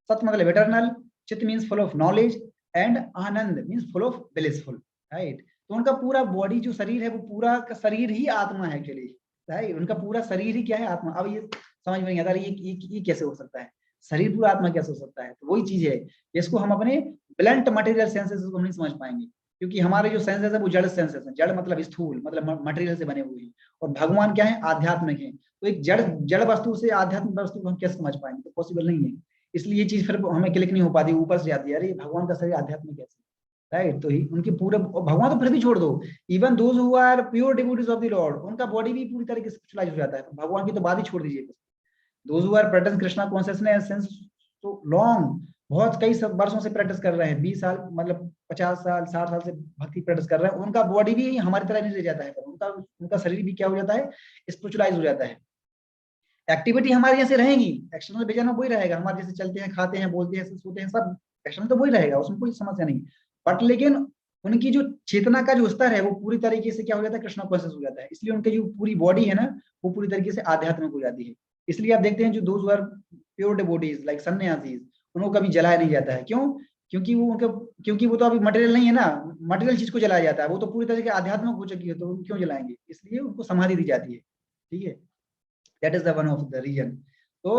सत मतलब इटर्नल, चित means full of knowledge, and Anand means full of blissful, right. तो उनका पूरा बॉडी जो शरीर है वो पूरा का शरीर ही आत्मा है एक्चुअली, राइट। उनका पूरा शरीर ही क्या है, आत्मा। अब ये समझ में नहीं आता ये कैसे हो सकता है, शरीर पूरा आत्मा कैसे हो सकता है। तो वही चीज है, इसको हम अपने ब्लंट मटेरियल सेंसेस को नहीं समझ पाएंगे। क्योंकि हमारे जो सेंसेस है वो जड़ सेंसेस हैं, जड़ मतलब स्थूल मतलब मटेरियल से बने हुए हैं। और भगवान क्या है, आध्यात्मिक है। तो एक जड़ जड़ वस्तु से आध्यात्मिक वस्तु को हम कैसे समझ पाएंगे, तो पॉसिबल नहीं है। इसलिए ये चीज फिर हमें क्लिक नहीं हो पाती, ऊपर से जाती है, अरे भगवान का शरीर आध्यात्मिक कैसे, राइट। तो ही उनके पूरे भगवान तो फिर भी छोड़ दो, even those who are pure devotees of the lord उनका बॉडी भी पूरी तरीके से स्पिरिचुअलाइज हो जाता है। तो भगवान की तो बात ही छोड़ दीजिए। Those who are practice Krishna consciousness since तो लॉन्ग, बहुत कई वर्षों से प्रैक्टिस कर रहे हैं, 20 साल मतलब 50 साल 60 साल से भक्ति प्रैक्टिस कर रहे हैं, उनका बॉडी भी हमारी तरह नहीं रह जाता है, उनका उनका शरीर भी क्या हो जाता है, स्पिरिचुअलाइज हो जाता है। एक्टिविटी हमारे जैसे रहेगी, एक्सटर्नल विजन में वही रहेगा, हमारे जैसे चलते हैं, खाते हैं, बोलते हैं, सोते हैं, सब एक्सटर्नल तो वही रहेगा, उसमें कोई समस्या नहीं। बट लेकिन उनकी जो चेतना का जो स्तर है वो पूरी तरीके से क्या हो जाता है, कृष्णा कॉन्शियस हो जाता है। इसलिए उनकी जो पूरी बॉडी है ना वो पूरी तरीके से आध्यात्मिक हो जाती है। इसलिए आप देखते हैं जो those are pure devotees like sannyasis, उनको कभी जलाया नहीं जाता है। क्यों, क्योंकि वो उनके क्योंकि वो तो अभी मटेरियल नहीं है ना, मटेरियल चीज को जलाया जाता है, वो तो पूरी तरह से आध्यात्मिक हो चुकी है, तो क्यों जलाएंगे, इसलिए उनको समाधि दी जाती है। ठीक है, that is the one of the reason. तो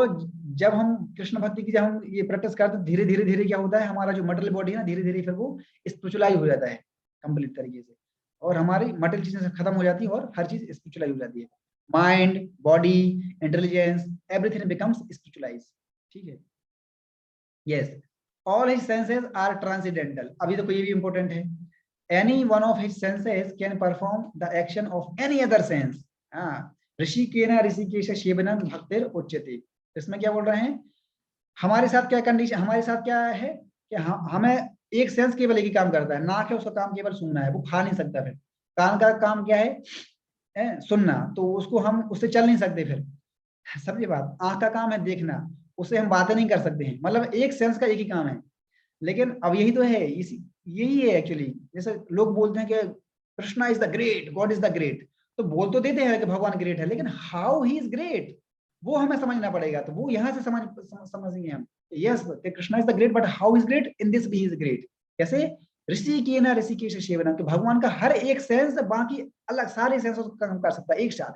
जब हम कृष्ण भक्ति की जब हम ये प्रैक्टिस करते हैं, धीरे धीरे धीरे क्या होता है, हमारा जो मटेरियल बॉडी है ना धीरे धीरे फिर वो स्पिरिचुअलाइज हो जाता है कंप्लीट तरीके से, और हमारी मटेरियल चीजें खत्म हो जाती है और हर चीज स्पिरिचुअलाइज हो जाती है। Mind, body, intelligence, everything becomes spiritualize. ठीक है, yes, all his senses are transcendental. अभी देखो ये भी इंपॉर्टेंट है, any one of his senses can perform the action of any other sense. ऋषिकेन ऋषिकेश सेवनम भक्तिर उच्यते। इसमें क्या बोल रहे हैं, हमारे साथ क्या कंडीशन, हमारे साथ क्या है कि हमें एक सेंस केवल एक ही काम करता है, नाक है उसका काम केवल सूंघना है, वो खा नहीं सकता फिर। कान का काम क्या है? सुनना, तो उसको हम उससे चल नहीं सकते फिर, समझे बात। आंख का काम है देखना, उससे हम बातें नहीं कर सकते हैं, मतलब एक सेंस का एक ही काम है। लेकिन अब यही तो है, यही है एक्चुअली। जैसे लोग बोलते हैं कि Krishna is the great, God is the great, तो बोल तो देते हैं कि भगवान ग्रेट है, लेकिन हाउ ही इज ग्रेट वो हमें समझना पड़ेगा। तो वो यहाँ से समझेंगे हम, yes Krishna is the great, but how is great, in this भी इज ग्रेट। कैसे? ऋषि की ना ऋषिकेश सेवनम, कि भगवान का हर एक सेंस बाकी अलग सारे सेंस का काम कर सकता है एक साथ।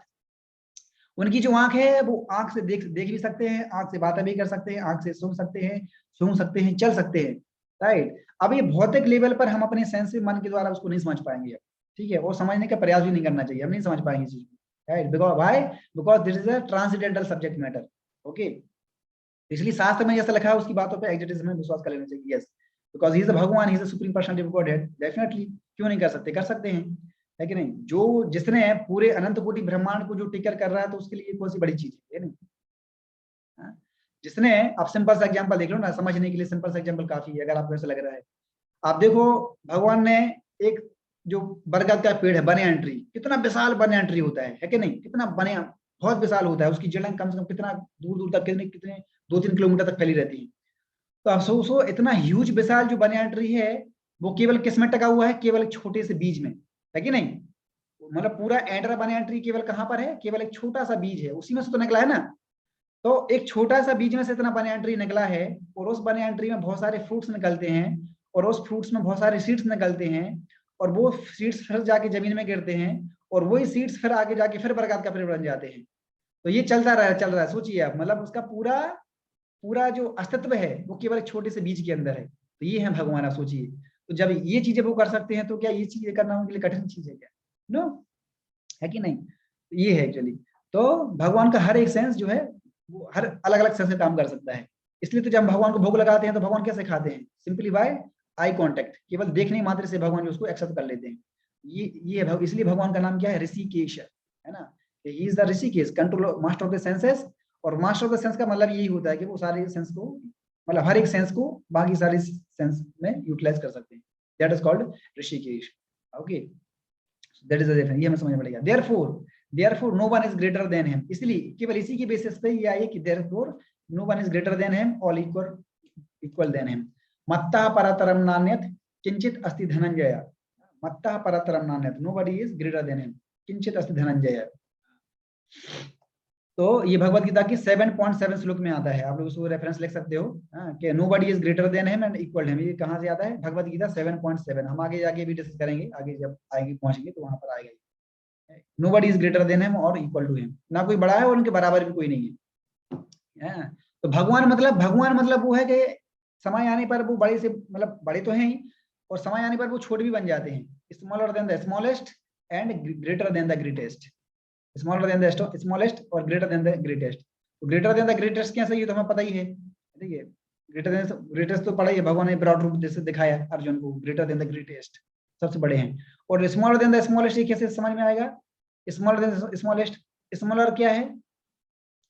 उनकी जो आंख है वो आंख से देख भी सकते हैं, आंख से बातें भी कर सकते हैं, आंख से सुन सकते हैं, चल सकते हैं, राइट। अब ये भौतिक लेवल पर हम अपने सेंस मन के द्वारा उसको नहीं समझ पाएंगे, ठीक है, और समझने का प्रयास भी नहीं करना चाहिए, हम नहीं समझ पाएंगे चीज, right. Because this is a transcendental subject matter, okay. इसलिए शास्त्र में जैसा लिखा है उसकी बातों पे एग्जिटिज्म में विश्वास कर लेना चाहिए, yes, because he is the Bhagwan, he is the supreme personality of godhead, definitely, क्यों नहीं कर सकते, कर सकते हैं, है कि नहीं। जो जिसने पूरे अनंत कोटि ब्रह्मांड को जो टिकर कर रहा है, तो उसके लिए कौन सी बड़ी चीज है नहीं। हाँ? जिसने, आप सिंपल सा एग्जांपल देख लो ना, समझने के लिए सिंपल सा एग्जांपल काफी है, अगर आपको ऐसा लग रहा है। आप देखो, भगवान ने एक जो बरगद का पेड़ है, बनियान ट्री, कितना विशाल बनियान ट्री होता है कि नहीं, कितना बनियान बहुत विशाल होता है, उसकी जड़ें कम से कम कितना दूर दूर तक, कितने 2-3 किलोमीटर तक फैली रहती है। तो आप सोचो, इतना ह्यूज विशाल जो बनियान ट्री है, वो केवल किस में टका हुआ है? केवल एक छोटे से बीज में, है कि नहीं। मतलब पूरा एंड्रा बनियान ट्री केवल कहां पर है? केवल एक छोटा सा बीज है, उसी में से तो निकला है ना। तो एक छोटा सा बीज में से इतना बनियान ट्री निकला है, और उस बनियान ट्री में बहुत सारे फ्रूट्स निकलते हैं, और उस फ्रूट्स में बहुत सारे सीड्स निकलते हैं, और वो सीड्स फिर जाके जमीन में गिरते हैं, और वही सीड्स फिर आगे जाके फिर बरगद का पेड़ बन जाते हैं। तो ये चल रहा है, सोचिए आप, मतलब उसका पूरा पूरा जो अस्तित्व है वो केवल एक छोटे से बीज के अंदर है। तो ये है भगवान, आप सोचिए। तो जब ये चीजें वो कर सकते हैं, तो क्या ये चीजें करना उनके लिए कठिन चीज है क्या? नो, है कि नहीं। तो ये है एक्चुअली। तो भगवान का हर एक सेंस जो है वो हर अलग अलग सेंस से काम कर सकता है। इसलिए तो जब हम भगवान को भोग लगाते हैं, तो भगवान कैसे खाते हैं? सिंपली बाय आई कांटेक्ट, केवल देखने मात्र से भगवान उसको एक्सेप्ट कर लेते हैं। ये है इसलिए भगवान का नाम क्या है? ऋषिकेश, है ना। ही is the Rishikesh, control master of the senses. और मास्टर ऑफ द सेंस का मतलब यही होता है कि वो सारे सेंस को, मतलब हर एक सेंस को बाकी सारे सेंस में यूटिलाइज कर सकते हैं। That is called Hrishikesh, okay. That is the difference, ये हमें समझ में पड़ेगा। Therefore no one is greater than him, इसलिए केवल इसी की बेसिस पे ये आई कि therefore no one is greater than him, all equal than him. मत्तः परतरम नान्यत् किंचित अस्ति धनंजय, मत्तः परतरम नान्यत्, nobody is greater than him, किंचित अस्ति धनंजय। तो ये भगवत गीता की 7.7 श्लोक में आता है, आप लोग उसको रेफरेंस लिख सकते हो, कि nobody is greater than him and equal him. ये कहां से आता है? भगवत गीता 7.7। हम आगे जाके भी डिस्कस करेंगे, आगे जब आएंगे पहुंचेंगे तो वहां पर आएगा। Nobody is greater than him और इक्वल टू हिम, ना कोई बड़ा है और उनके बराबर भी कोई नहीं है। तो भगवान मतलब वो है कि समय आने पर वो बड़े से, मतलब बड़े तो हैं ही, और समय आने पर वो छोटे भी बन जाते हैं। Smaller than the smallest and greater than the greatest, smaller than the smallest और ग्रेटर देन द ग्रेटेस्ट। तो ग्रेटर देन द ग्रेटेस्ट कैसे, ये तो हमें पता ही है, ठीक है। ग्रेटर देन ग्रेटेस्ट तो पढ़ा ही है, भगवान ने ब्रॉड रूप जैसे दिखाया अर्जुन को, ग्रेटर देन द ग्रेटेस्ट, सबसे बड़े हैं। और स्मॉलर देन द स्मॉलेस्ट ये कैसे समझ में आएगा? स्मॉलर देन स्मॉलेस्ट, स्मॉलर क्या है?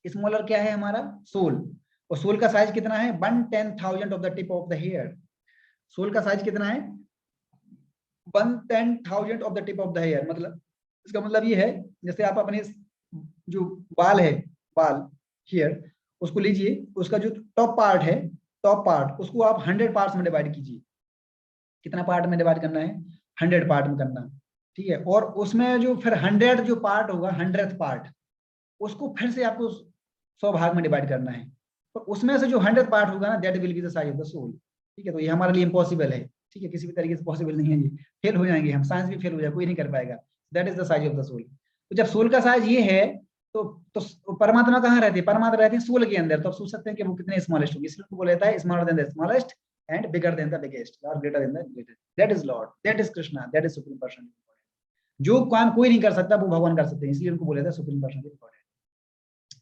स्मॉलर क्या है? हमारा सोल। और सोल का साइज कितना है? 1/10,000 of the tip of the hair. Soul का साइज कितना है? 1/10,000 of the tip of the hair. मतलब इसका मतलब ये है, जैसे आप अपने जो बाल है, बाल हेयर, उसको लीजिए, उसका जो टॉप पार्ट है, टॉप पार्ट, उसको आप 100 पार्ट्स में डिवाइड कीजिए। कितना पार्ट में डिवाइड करना है? 100 पार्ट में करना, ठीक है। और उसमें जो फिर 100 जो पार्ट होगा, 100th पार्ट, उसको फिर से आपको 100 भाग में डिवाइड करना है। तो उसमें से जो 100 पार्ट होगा ना, that will be the size of the soul, ठीक है। तो ये हमारे लिए इम्पॉसिबल है, ठीक है, किसी भी तरीके से पॉसिबल नहीं है, ये फेल हो जाएंगे हम, साइंस भी फेल हो जाए, कोई नहीं कर पाएगा। That is the size of the soul. तो जब सोल का साइज ये है, तो परमात्मा कहाँ रहते हैं? परमात्मा रहते हैं सोल के अंदर। तो आप सोच सकते हैं कि वो कितने स्मॉलेस्ट होगी, इसलिए उनको बोला जाता है smaller than the smallest and bigger than the biggest और greater than the greatest. That is lord, that is Krishna, that is supreme person. जो काम कोई नहीं कर सकता वो भगवान कर सकते हैं, इसलिए उनको बोला जाता है supreme person,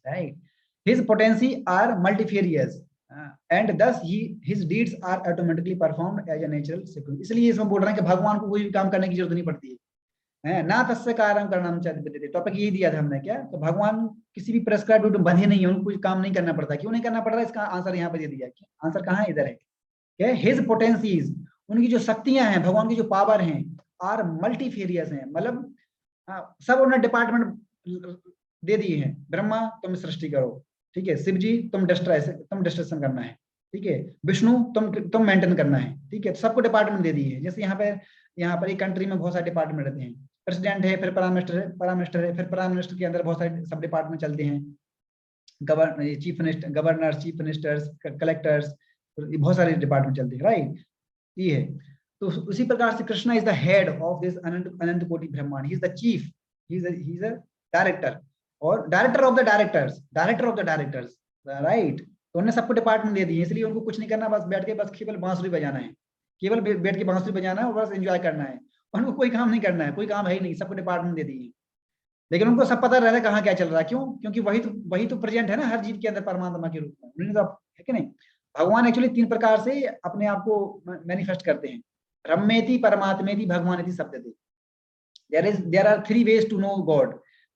right. His potency are multifarious and thus his deeds are automatically performed as a natural sequence। इसलिए इसमें बोल रहे हैं कि भगवान को कोई भी काम करने की जरूरत नहीं पड़ती है, ना तस्य कार्यम करना चाहिए। टॉपिक यही दिया था हमने, क्या तो भगवान किसी भी प्रेस्क्राइब ड्यूटी में बंधे नहीं है, उनको कोई काम नहीं करना पड़ता। क्यों नहीं करना पड़ रहा है? इसका आंसर यहाँ पे दे दिया। आंसर कहाँ है? इधर है। क्या? हिज पोटेंसीज, उनकी जो शक्तियां हैं, भगवान की जो पावर हैं, आर मल्टीफेरियस हैं, मतलब सब उन्होंने डिपार्टमेंट दे दिए हैं। ब्रह्मा तुम सृष्टि करो, ठीक है, शिव जी तुम डिस्ट्रक्शन करना है, ठीक है, विष्णु तुम मेंटेन करना है, ठीक है, सबको डिपार्टमेंट दे दिए हैं। जैसे यहाँ पर एक कंट्री में बहुत सारे डिपार्टमेंट रहते हैं, प्रेसिडेंट है, फिर प्राइम मिनिस्टर है, फिर प्राइम मिनिस्टर के अंदर बहुत सारे सब डिपार्टमेंट चलते हैं, गवर्नर, चीफ मिनिस्टर्स, कलेक्टर्स, बहुत सारे डिपार्टमेंट चलते हैं, राइट। ये है, तो उसी प्रकार से Krishna is the head of this अनंत कोटि ब्रह्मांड, he is the chief, he is a director, और director of the directors, right. तो उन्होंने सबको डिपार्टमेंट दे दिए, इसलिए उनको कुछ नहीं करना, बस बैठ के बस केवल बांसुरी बजाना है, केवल बैठ के बांसुरी बजाना है और बस एंजॉय करना है, उनको कोई काम नहीं करना है, कोई काम है ही नहीं, सबको डिपार्टमेंट दे दिए। लेकिन उनको सब पता रहता है कहाँ क्या चल रहा है, क्यों? क्योंकि वही तो प्रेजेंट है ना हर जीव के अंदर परमात्मा के रूप में, उन्होंने तो, है कि नहीं। भगवान एक्चुअली 3 प्रकार से अपने आप को मैनिफेस्ट करते हैं, ब्रह्मेति, परमात्मेति, भगवानेति शब्दते। There are 3 ways to know God.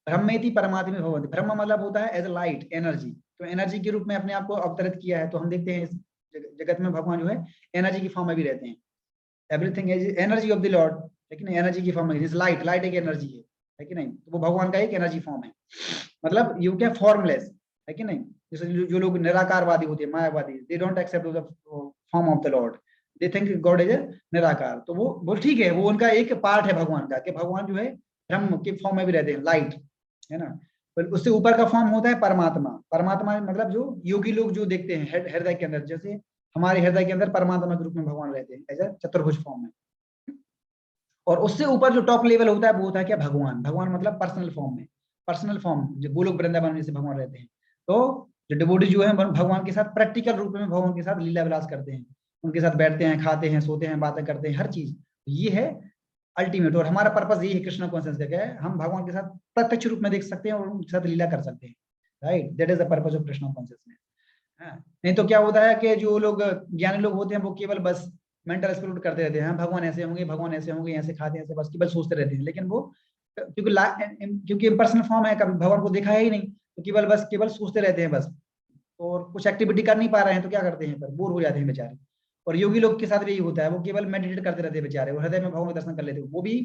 ब्रह्मेति, परमात्मे, भगवती। ब्रह्म मतलब होता है एज अ लाइट, एनर्जी, तो एनर्जी के रूप में अपने आप को अवतरित किया है। तो हम देखते हैं इस जगत में भगवान जो है एनर्जी की फॉर्म में भी रहते हैं, everything is energy of the Lord, लेकिन एनर्जी की फॉर्म में, जिस लाइट एक एनर्जी है कि नहीं, तो वो भगवान का एक एनर्जी फॉर्म है, मतलब यू कैन फॉर्मलेस, है कि नहीं। जैसे जो लोग निराकारवादी होते हैं, मायावादी, they don't accept the form of the lord, they think God is निराकार। तो वो ठीक है, वो उनका एक पार्ट है भगवान का, कि भगवान जो है ब्रह्म के फॉर्म में भी रहते हैं, लाइट, है ना। पर उससे ऊपर का फॉर्म होता है परमात्मा। परमात्मा मतलब जो योगी लोग जो देखते हैं हृदय के अंदर, जैसे हमारे हृदय के अंदर परमात्मा के रूप में भगवान रहते हैं एज अ चतुर्भुज फॉर्म में। और उससे ऊपर जो टॉप लेवल होता है वो होता है क्या, भगवान। भगवान मतलब पर्सनल फॉर्म में, पर्सनल फॉर्म, जो गोलोक वृंदावन में से भगवान रहते हैं। तो जो डिवोटी जो है भगवान के साथ प्रैक्टिकल रूप में भगवान के साथ लीला विलास करते हैं, उनके साथ बैठते हैं, खाते हैं, सोते हैं, बातें करते हैं, हर चीज। ये है अल्टीमेट, और हमारा पर्पस यही है कृष्ण कॉन्शियस का, क्या है, हम भगवान के साथ प्रत्यक्ष रूप में देख सकते हैं और उनके साथ लीला कर सकते हैं, right. That is the purpose of Krishna consciousness. नहीं तो क्या होता है कि जो लोग ज्ञानी लोग होते हैं वो केवल बस मेंटल एक्सप्लोर करते रहते हैं, भगवान ऐसे होंगे, भगवान ऐसे होंगे, ऐसे खाते हैं, ऐसे, बस केवल सोचते रहते हैं। लेकिन वो क्योंकि इम्पर्सनल फॉर्म है, कभी भगवान को देखा है ही नहीं, तो केवल सोचते रहते हैं बस, और कुछ एक्टिविटी कर नहीं पा रहे हैं, तो क्या करते हैं, पर बोर हो जाते हैं बेचारे। और योगी लोग के साथ भी यही होता है, वो केवल मेडिटेट करते रहते हैं बेचारे, वो हृदय में भगवान का दर्शन कर लेते हैं, वो भी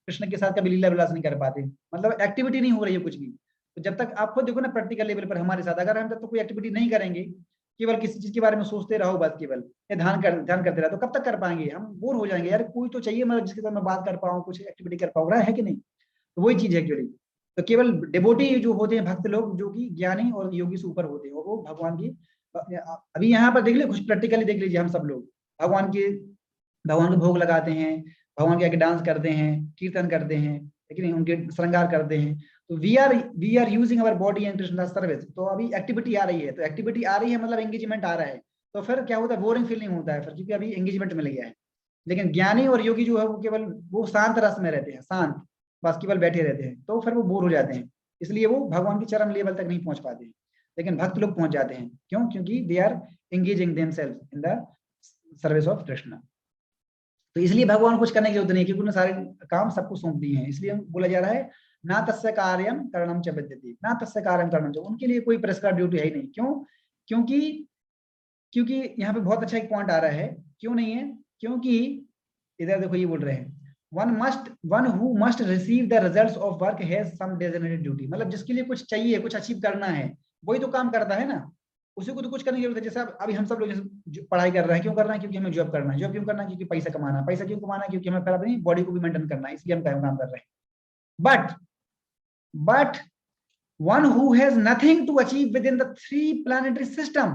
कृष्ण के साथ कभी लीला विलास नहीं कर पाते, मतलब एक्टिविटी नहीं हो रही है कुछ भी। तो जब तक आप खुद देखो ना प्रैक्टिकल लेवल पर हमारे साथ, अगर हम तब तो कोई एक्टिविटी नहीं करेंगे, केवल किसी चीज के बारे में सोचते रहो बस, केवल ध्यान करते रहो, तो कब तक कर पाएंगे, हम बोर हो जाएंगे। यार कोई तो चाहिए मतलब जिसके साथ मैं बात कर पाऊँ, कुछ एक्टिविटी कर पाऊँ, रहा है कि नहीं। तो वही चीज है एक्चुअली। तो केवल डिवोटी जो होते हैं, भक्त लोग, जो कि ज्ञानी और योगी से ऊपर होते हैं, वो भगवान की, अभी यहाँ पर देख लीजिए, कुछ प्रैक्टिकली देख लीजिए, हम सब लोग भगवान को भोग लगाते हैं, भगवान के आगे डांस करते हैं, कीर्तन करते हैं, लेकिन उनके श्रृंगार करते हैं। तो we are using our body and Krishna service. तो अभी एक्टिविटी आ रही है, तो एक्टिविटी आ रही है मतलब एंगेजमेंट आ रहा है, तो फिर क्या होता है, बोरिंग फीलिंग होता है फिर, क्योंकि अभी एंगेजमेंट मिल गया है। लेकिन ज्ञानी और योगी जो है वो केवल वो शांत रस में रहते हैं, शांत, बस केवल बैठे रहते हैं, तो फिर वो बोर हो जाते हैं, इसलिए वो भगवान की चरम लेवल तक नहीं पहुंच पाते। लेकिन भक्त लोग पहुंच जाते हैं, क्यों? क्योंकि they are engaging themselves in the service of Krishna. तो इसलिए भगवान कुछ करने की जरूरत नहीं है, क्योंकि उन्होंने सारे काम सबको सौंप दिए हैं। इसलिए बोला जा रहा है ना तस्य कार्यम करणम च विद्यते, ना तस्य कार्यम करणम च, उनके लिए कोई प्रेस्क्राइब ड्यूटी है ही नहीं। क्यों? क्योंकि यहाँ पे बहुत अच्छा एक पॉइंट आ रहा है, क्यों नहीं है, क्योंकि इधर देखो ये बोल रहे हैं, one who must receive the results of work has some designated duty, मतलब जिसके लिए कुछ चाहिए, कुछ अचीव करना है, वही तो काम करता है ना, उसी को तो कुछ करने की जरूरत है। जैसे अभी हम सब लोग जैसे पढ़ाई कर रहे हैं, क्यों कर रहे हैं? क्योंकि हमें जॉब करना है। जॉब क्यों करना है? क्योंकि पैसा कमाना है। पैसा क्यों कमाना है? क्योंकि हमें फिर अपनी बॉडी को भी मेंटेन करना है, इसलिए हम काम कर रहे हैं। But one who has nothing to achieve within the 3 planetary system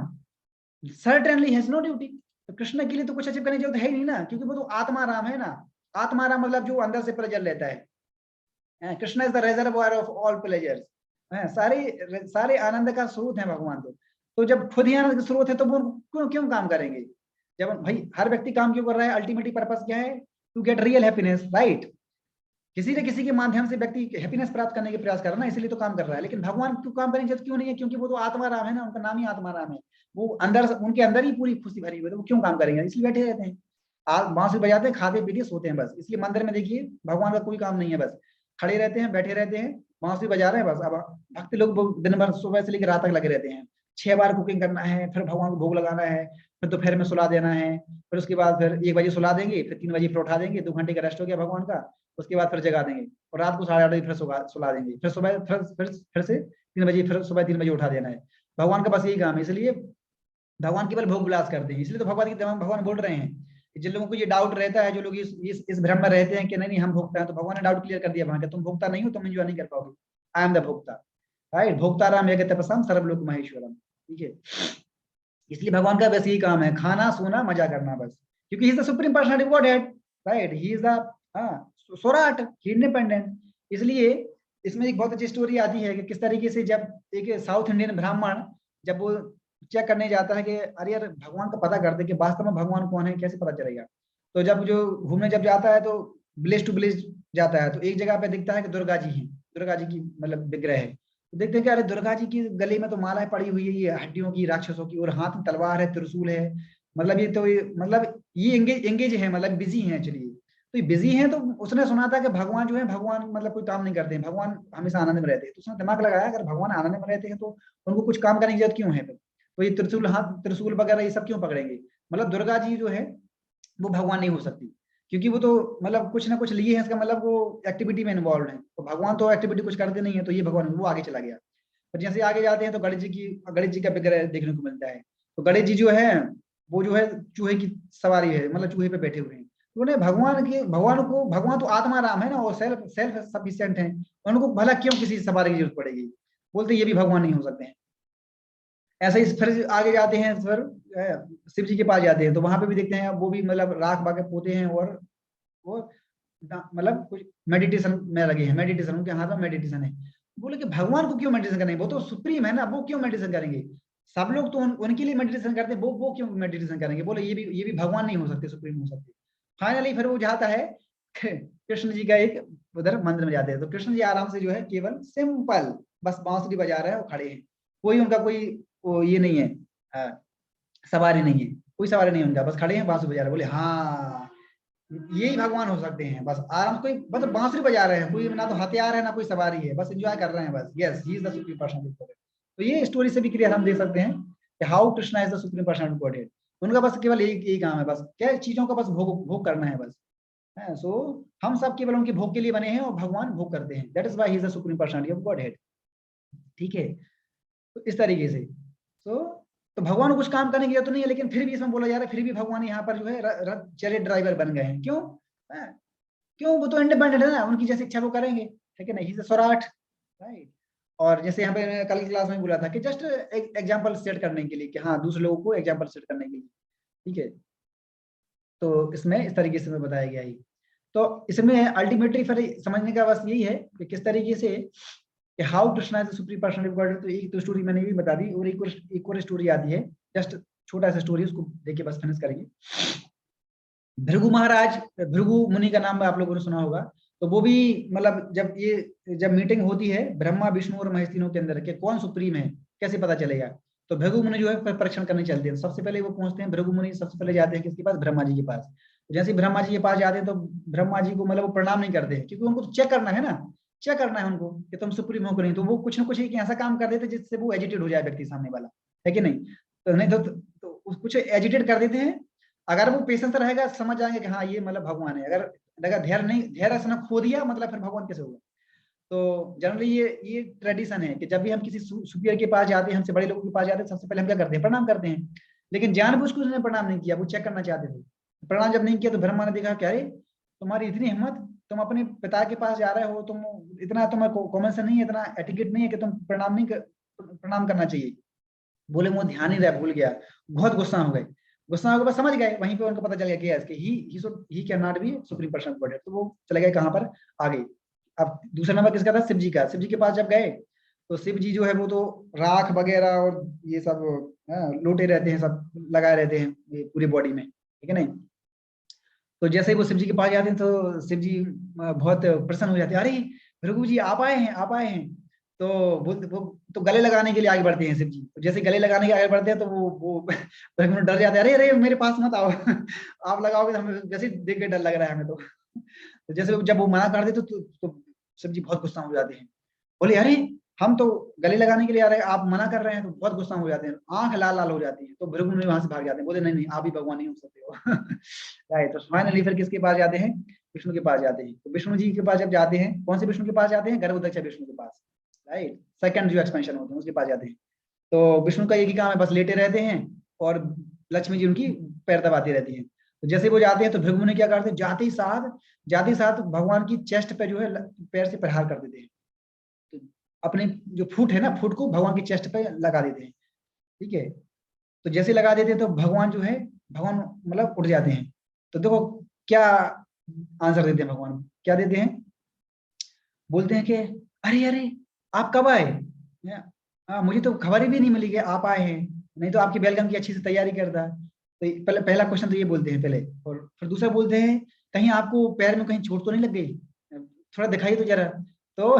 certainly has no duty. तो कृष्ण के लिए तो कुछ अचीव करने की जरूरत है ही नहीं ना, क्योंकि वो तो आत्मा राम है ना। आत्मा राम मतलब जो अंदर से प्लेजर लेता है। Krishna is the reservoir of all pleasures, सारे आनंद का स्रोत है भगवान। तो जब खुद ही आनंद का स्रोत है, तो वो क्यों काम करेंगे? जब भाई हर व्यक्ति काम क्यों कर रहा है? अल्टीमेटली पर्पस क्या है? To get real happiness, right. किसी न किसी के माध्यम से व्यक्ति हैप्पीनेस प्राप्त करने के प्रयास कर रहा है ना, इसलिए तो काम कर रहा है। लेकिन भगवान क्यों काम करेंगे? क्यों नहीं है? क्योंकि वो तो आत्मा राम है ना, उनका नाम ही आत्मा राम है। वो अंदर, उनके अंदर ही पूरी खुशी भरी हुई है, तो वो क्यों काम करेंगे? इसलिए बैठे रहते हैं, बांसुरी बजाते हैं, खाते पीते सोते हैं बस। इसलिए मंदिर में देखिए भगवान का कोई काम नहीं है, बस खड़े रहते हैं, बैठे रहते हैं, बांसुरी बजा रहे हैं बस। अब भक्त लोग दिन भर सुबह से लेकर रात तक लगे रहते हैं, 6 बार कुकिंग करना है, फिर भगवान को भोग लगाना है, फिर दोपहर में सुला देना है, फिर उसके बाद फिर 1 बजे सुला देंगे, फिर 3 बजे फिर उठा देंगे, 2 घंटे का रेस्ट हो गया भगवान का, उसके बाद फिर जगा देंगे और रात को 8:30 बजे फिर सुला देंगे, फिर सुबह फिर से 3 बजे, फिर सुबह 3 बजे उठा देना है। भगवान का बस यही काम है, इसलिए भगवान केवल भोग विलास करते हैं। इसलिए तो भगवान बोल रहे हैं कि जिन लोगों को ये डाउट रहता है, जो लोग इस भ्रम में रहते हैं कि नहीं हम भोगता है, तो भगवान ने डाउट क्लियर कर दिया वहां के, तुम भोगता नहीं हो, तुम एंजॉय नहीं कर पाओगे। आई एम द भोक्ता, राइट? भोक्ताराम एक तपस्याम सर्वलोक महेश्वरम, ठीक है। इसलिए भगवान का बस यही काम है, खाना सोना मजा करना बस, क्योंकि he is the supreme personality of godhead, right? He is the सोराट, ही इंडिपेंडेंट। इसलिए इसमें एक बहुत अच्छी स्टोरी आती है कि किस तरीके से जब एक साउथ इंडियन ब्राह्मण जब वो चेक करने जाता है कि अरे यार भगवान का पता करते कि वास्तव में भगवान कौन है, कैसे पता चलेगा। तो जब जो घूमने जब जाता है तो विलेज टू विलेज जाता है, तो एक जगह पे दिखता है कि दुर्गा जी हैं, दुर्गा जी की मतलब विग्रह है। तो देखते हैं कि अरे दुर्गा जी की गले में तो मालाएं पड़ी हुई है, ये हड्डियों की, राक्षसों की, और हाथ में तलवार है, त्रिशूल है, मतलब ये तो मतलब ये एंगेज है, मतलब बिजी है एक्चुअली। तो ये बिजी है, तो उसने सुना था कि भगवान जो है, भगवान मतलब कोई काम नहीं करते हैं, भगवान हमेशा आनंद में रहते हैं। तो उसने दिमाग लगाया अगर भगवान आनंद में रहते हैं तो उनको कुछ काम करने की जरूरत क्यों है फिर? तो ये त्रिशूल, हाथ त्रिशूल वगैरह ये सब क्यों पकड़ेंगे? मतलब दुर्गा जी जो है वो भगवान नहीं हो सकती, क्योंकि वो तो मतलब कुछ ना कुछ लिए हैं, इसका मतलब वो एक्टिविटी में इन्वॉल्व है। तो भगवान तो एक्टिविटी कुछ करते नहीं है, तो ये भगवान, वो आगे चला गया। और जैसे आगे जाते हैं तो गणेश जी का विग्रह देखने को मिलता है। तो गणेश जी जो है वो जो है चूहे की सवारी है, मतलब चूहे पे बैठे हुए हैं। तो उन्हें भगवान तो आत्मा राम है ना, और सेल्फ सेल्फ सफिशिएंट है, उनको भला क्यों किसी सवारी की जरूरत पड़ेगी? बोलते ये भी भगवान नहीं हो सकते हैं। ऐसे ही फिर आगे जाते हैं, फिर शिव जी के पास जाते हैं, तो वहां पे भी देखते हैं वो भी मतलब राख बाके पोते हैं, और वो मतलब कुछ मेडिटेशन में लगे हैं, मेडिटेशन, उनके हाथ में मेडिटेशन है। बोले कि भगवान को क्यों मेडिटेशन करेंगे, वो तो सुप्रीम है ना, वो क्यों मेडिटेशन करेंगे? सब लोग तो उनके लिए मेडिटेशन करते हैं, वो क्यों मेडिटेशन करेंगे? बोले ये भी भगवान नहीं हो सकते, सुप्रीम हो सकते। फाइनली फिर वो जाता है कृष्ण जी का एक उधर मंदिर में जाते हैं, तो कृष्ण जी आराम से जो है केवल सिंपल बस बांसुरी बजा रहे हैं और खड़े हैं, कोई उनका कोई वो ये नहीं है, सवारी नहीं है, कोई सवारी नहीं है उनका, बस खड़े हैं बांसुरी बजा रहे हैं। बोले हाँ यही भगवान हो सकते हैं, बस आराम, कोई बस बांसुरी बजा रहे हैं, कोई ना तो हथियार है ना कोई सवारी है, बस एंजॉय कर रहे हैं बस। Yes, he is the supreme personality. तो ये स्टोरी से भी क्लियर हम देख सकते हैं कि how Krishna is the supreme personality godhead. उनका बस केवल यही काम है, बस क्या चीजों का बस भोग करना है बस। सो हम सब केवल उनके भोग के लिए बने हैं और भगवान भोग करते हैं, that is why he is the supreme personality of godhead, ठीक है। तो इस तरीके से तो भगवान को कुछ काम करने की जरूरत नहीं है, लेकिन फिर भी इसमें बोला जा रहा है फिर भी भगवान यहाँ पर जो है चैरियट ड्राइवर बन गए हैं। क्यों? क्यों? वो तो इंडिपेंडेंट है ना, उनकी जैसी इच्छा वो करेंगे, ठीक है ना, ही इज स्वराट, राइट। और जैसे यहाँ पे कल की क्लास में बोला था कि जस्ट एग्जांपल सेट करने के लिए, कि हाँ दूसरे लोगों को एग्जांपल सेट करने के लिए, ठीक है। तो इसमें इस तरीके से बताया गया ही। तो इसमें अल्टीमेटली फिर समझने का बस यही है कि किस तरीके से कि how Krishna is the supreme personality of God. तो एक तो स्टोरी मैंने भी बता दी, और एक और स्टोरी आती है, जस्ट छोटा सा स्टोरी, उसको देख के बस फिनिश करेंगे। भृगु महाराज, भृगु मुनि का नाम आप लोगों ने सुना होगा। तो वो भी मतलब जब मीटिंग होती है ब्रह्मा विष्णु और महेश तीनों के अंदर के कौन सुप्रीम है, कैसे पता चलेगा? तो भृगु मुनि जो है परीक्षण करने चलते हैं। सबसे पहले वो पहुंचते हैं, भृगु मुनि सबसे पहले जाते हैं किसके पास? ब्रह्मा जी के पास। तो जैसे ब्रह्मा जी के पास जाते हैं तो ब्रह्मा जी को मतलब वो प्रणाम नहीं करते, क्योंकि उनको तो चेक करना है ना, चेक करना है उनको कि तुम सुप्रीम हो कि नहीं। तो वो कुछ ना कुछ एक ऐसा काम कर देते जिससे वो एजिटेट हो जाए व्यक्ति सामने वाला, है कि नहीं? तो नहीं तो कुछ एजिटेट कर देते हैं। अगर वो पेशेंस रहेगा समझ जाएंगे कि हाँ ये मतलब भगवान है। अगर धैर्य से खो दिया, मतलब फिर भगवान कैसे होगा? तो जनरली ये ट्रेडिशन है कि जब भी हम किसी सुपीरियर के पास जाते हैं, हमसे बड़े लोगों के पास जाते हैं, सबसे पहले हम क्या करते हैं? प्रणाम करते हैं। लेकिन जानबूझ के उसने प्रणाम नहीं किया, वो चेक करना चाहते थे। प्रणाम जब नहीं किया तो ब्रह्मा ने देखा कि अरे तुम्हारी इतनी हिम्मत, तुम अपने पिता के पास जा रहे हो, तुम इतना तुम्हें कॉमन सेंस नहीं है, इतना एटिकेट नहीं है कि तुम प्रणाम करना चाहिए। बोले वो ध्यान ही रहा, भूल गया। बहुत गुस्सा हो गए, गुस्सा हो गए, बस समझ गए वहीं पे उनको पता चल गया कि यस कि he can not be supreme person of godhead. तो वो चले गए कहां पर? आगे। अब दूसरा नंबर किसका था? शिव जी का। शिव जी के पास जब गए तो शिव जी जो है वो तो राख वगैरह और ये सब लोटे रहते हैं, सब लगाए रहते हैं ये पूरी बॉडी में, ठीक है नहीं? तो जैसे ही वो शिव जी के पास जाते हैं तो शिव जी बहुत प्रसन्न हो जाते हैं, अरे भृगु जी आप आए हैं, आप आए हैं। तो वो तो गले लगाने के लिए आगे बढ़ते हैं शिव जी। तो जैसे गले लगाने के आगे बढ़ते हैं तो वो भृगु डर जाते हैं, अरे अरे मेरे पास मत आओ आप लगाओगे तो हमें वैसे देख के डर लग रहा है हमें। तो जैसे जब वो मना कर देते तो शिव जी बहुत गुस्सा हो जाते हैं। बोले अरे हम तो गले लगाने के लिए आ रहे हैं, आप मना कर रहे हैं तो बहुत गुस्सा हो जाते हैं, आंख लाल लाल हो जाती है, तो भृगु मुनि वहां से भाग जाते हैं, बोले नहीं नहीं आप ही भगवान नहीं हो सकते हो। राइट, तो फाइनली फिर किसके पास जाते हैं, विष्णु के पास जाते हैं। तो विष्णु जी के पास जब जाते हैं, कौन से विष्णु के पास जाते हैं, गर्भोदक्ष विष्णु के पास, राइट, सेकंड जो एक्सपेंशन होते हैं उसके पास जाते हैं। तो विष्णु का एक ही काम है, बस लेटे रहते हैं और लक्ष्मी जी उनकी पैर दबाती रहती है। तो जैसे वो जाते हैं तो भृगु मुनि क्या करते हैं, जाते ही साथ भगवान की चेस्ट पे जो है पैर से प्रहार कर देते हैं, तो अपने जो फुट है ना, फुट को भगवान की चेस्ट पे लगा देते हैं, ठीक है। तो जैसे लगा देते हैं तो भगवान जो है, भगवान मतलब उठ जाते हैं। तो देखो क्या आंसर देते हैं भगवान, क्या देते हैं, बोलते हैं कि अरे अरे आप कब आए, मुझे तो खबर भी नहीं मिली कि आप आए हैं, नहीं तो आपकी वेलकम की अच्छी से तैयारी करता। तो पहला क्वेश्चन तो ये बोलते हैं पहले, और फिर दूसरा बोलते हैं कहीं आपको पैर में कहीं चोट तो नहीं लग गई, थोड़ा दिखाइए तो जरा। तो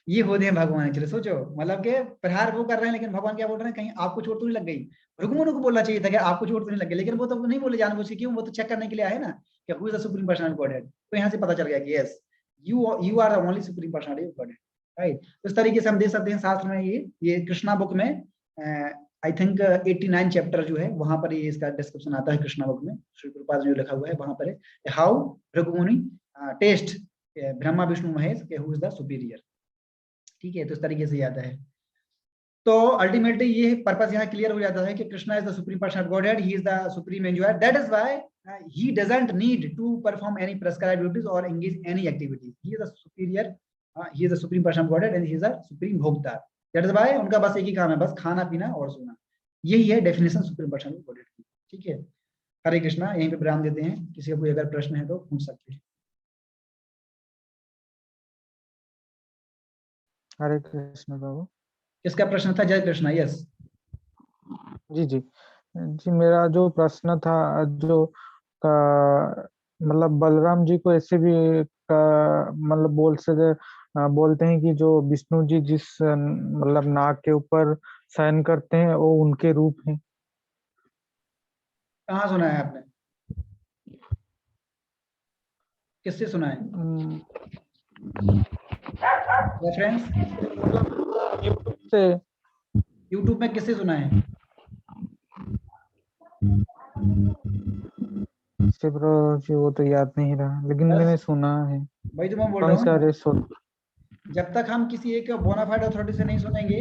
ये होते हैं भगवान। चलो सोचो, मतलब के प्रहार वो कर रहे हैं लेकिन भगवान क्या बोल रहे हैं, कहीं आपको चोट तो नहीं लग गई। भृगु मुनि को बोलना चाहिए था कि आपको चोट तो नहीं लग गई, लेकिन वो तो नहीं बोले जानबूझ के, क्यों, वो तो चेक करने के लिए आए ना कि who is the supreme personality of godhead. तो यहाँ से पता चल गया कि yes you are the only supreme personality of godhead, right. तो इस तरीके से हम देख सकते हैं शास्त्र में ये कृष्णा बुक में आई थिंक 89 चैप्टर जो है वहां पर ये इसका डिस्क्रिप्शन आता है कृष्णा बुक में, श्री प्रभुपाद जो लिखा हुआ है वहां पर है, हाउ भृगु मुनि टेस्ट ब्रह्मा विष्णु महेश के हु इज द सुपीरियर, ठीक है। तो इस तरीके से आता है। तो अल्टीमेटली ये पर्पस यहाँ क्लियर हो जाता है कि Krishna is the supreme person godhead, he is the supreme enjoyer, that is why he doesn't need to perform any prescribed duties or engage any activities. He is a superior, he is a supreme person of godhead and he is a supreme bhokta. That is why उनका बस एक ही काम है, बस खाना पीना और सोना। यही है definition supreme person of godhead की, ठीक है। हरे कृष्णा, यहीं पे विराम देते हैं, किसी का कोई अगर प्रश्न है तो पूछ सकते हैं। हरे कृष्ण बाबू। किसका प्रश्न था, जय कृष्णा, यस। जी जी जी, मेरा जो प्रश्न था, जो मतलब बलराम जी को ऐसे भी मतलब बोलते हैं कि जो विष्णु जी जिस मतलब नाग के ऊपर शयन करते हैं वो उनके रूप हैं। कहाँ सुना है आपने, किससे सुना है रेफरेंस, यूट्यूब से, यूट्यूब में किससे सुना है? ब्रो जी वो तो याद नहीं रहा, लेकिन मैंने सुना है। भाई तो मैं बोल रहा हूँ, सुन, जब तक हम किसी एक बोनाफाइड अथॉरिटी से नहीं सुनेंगे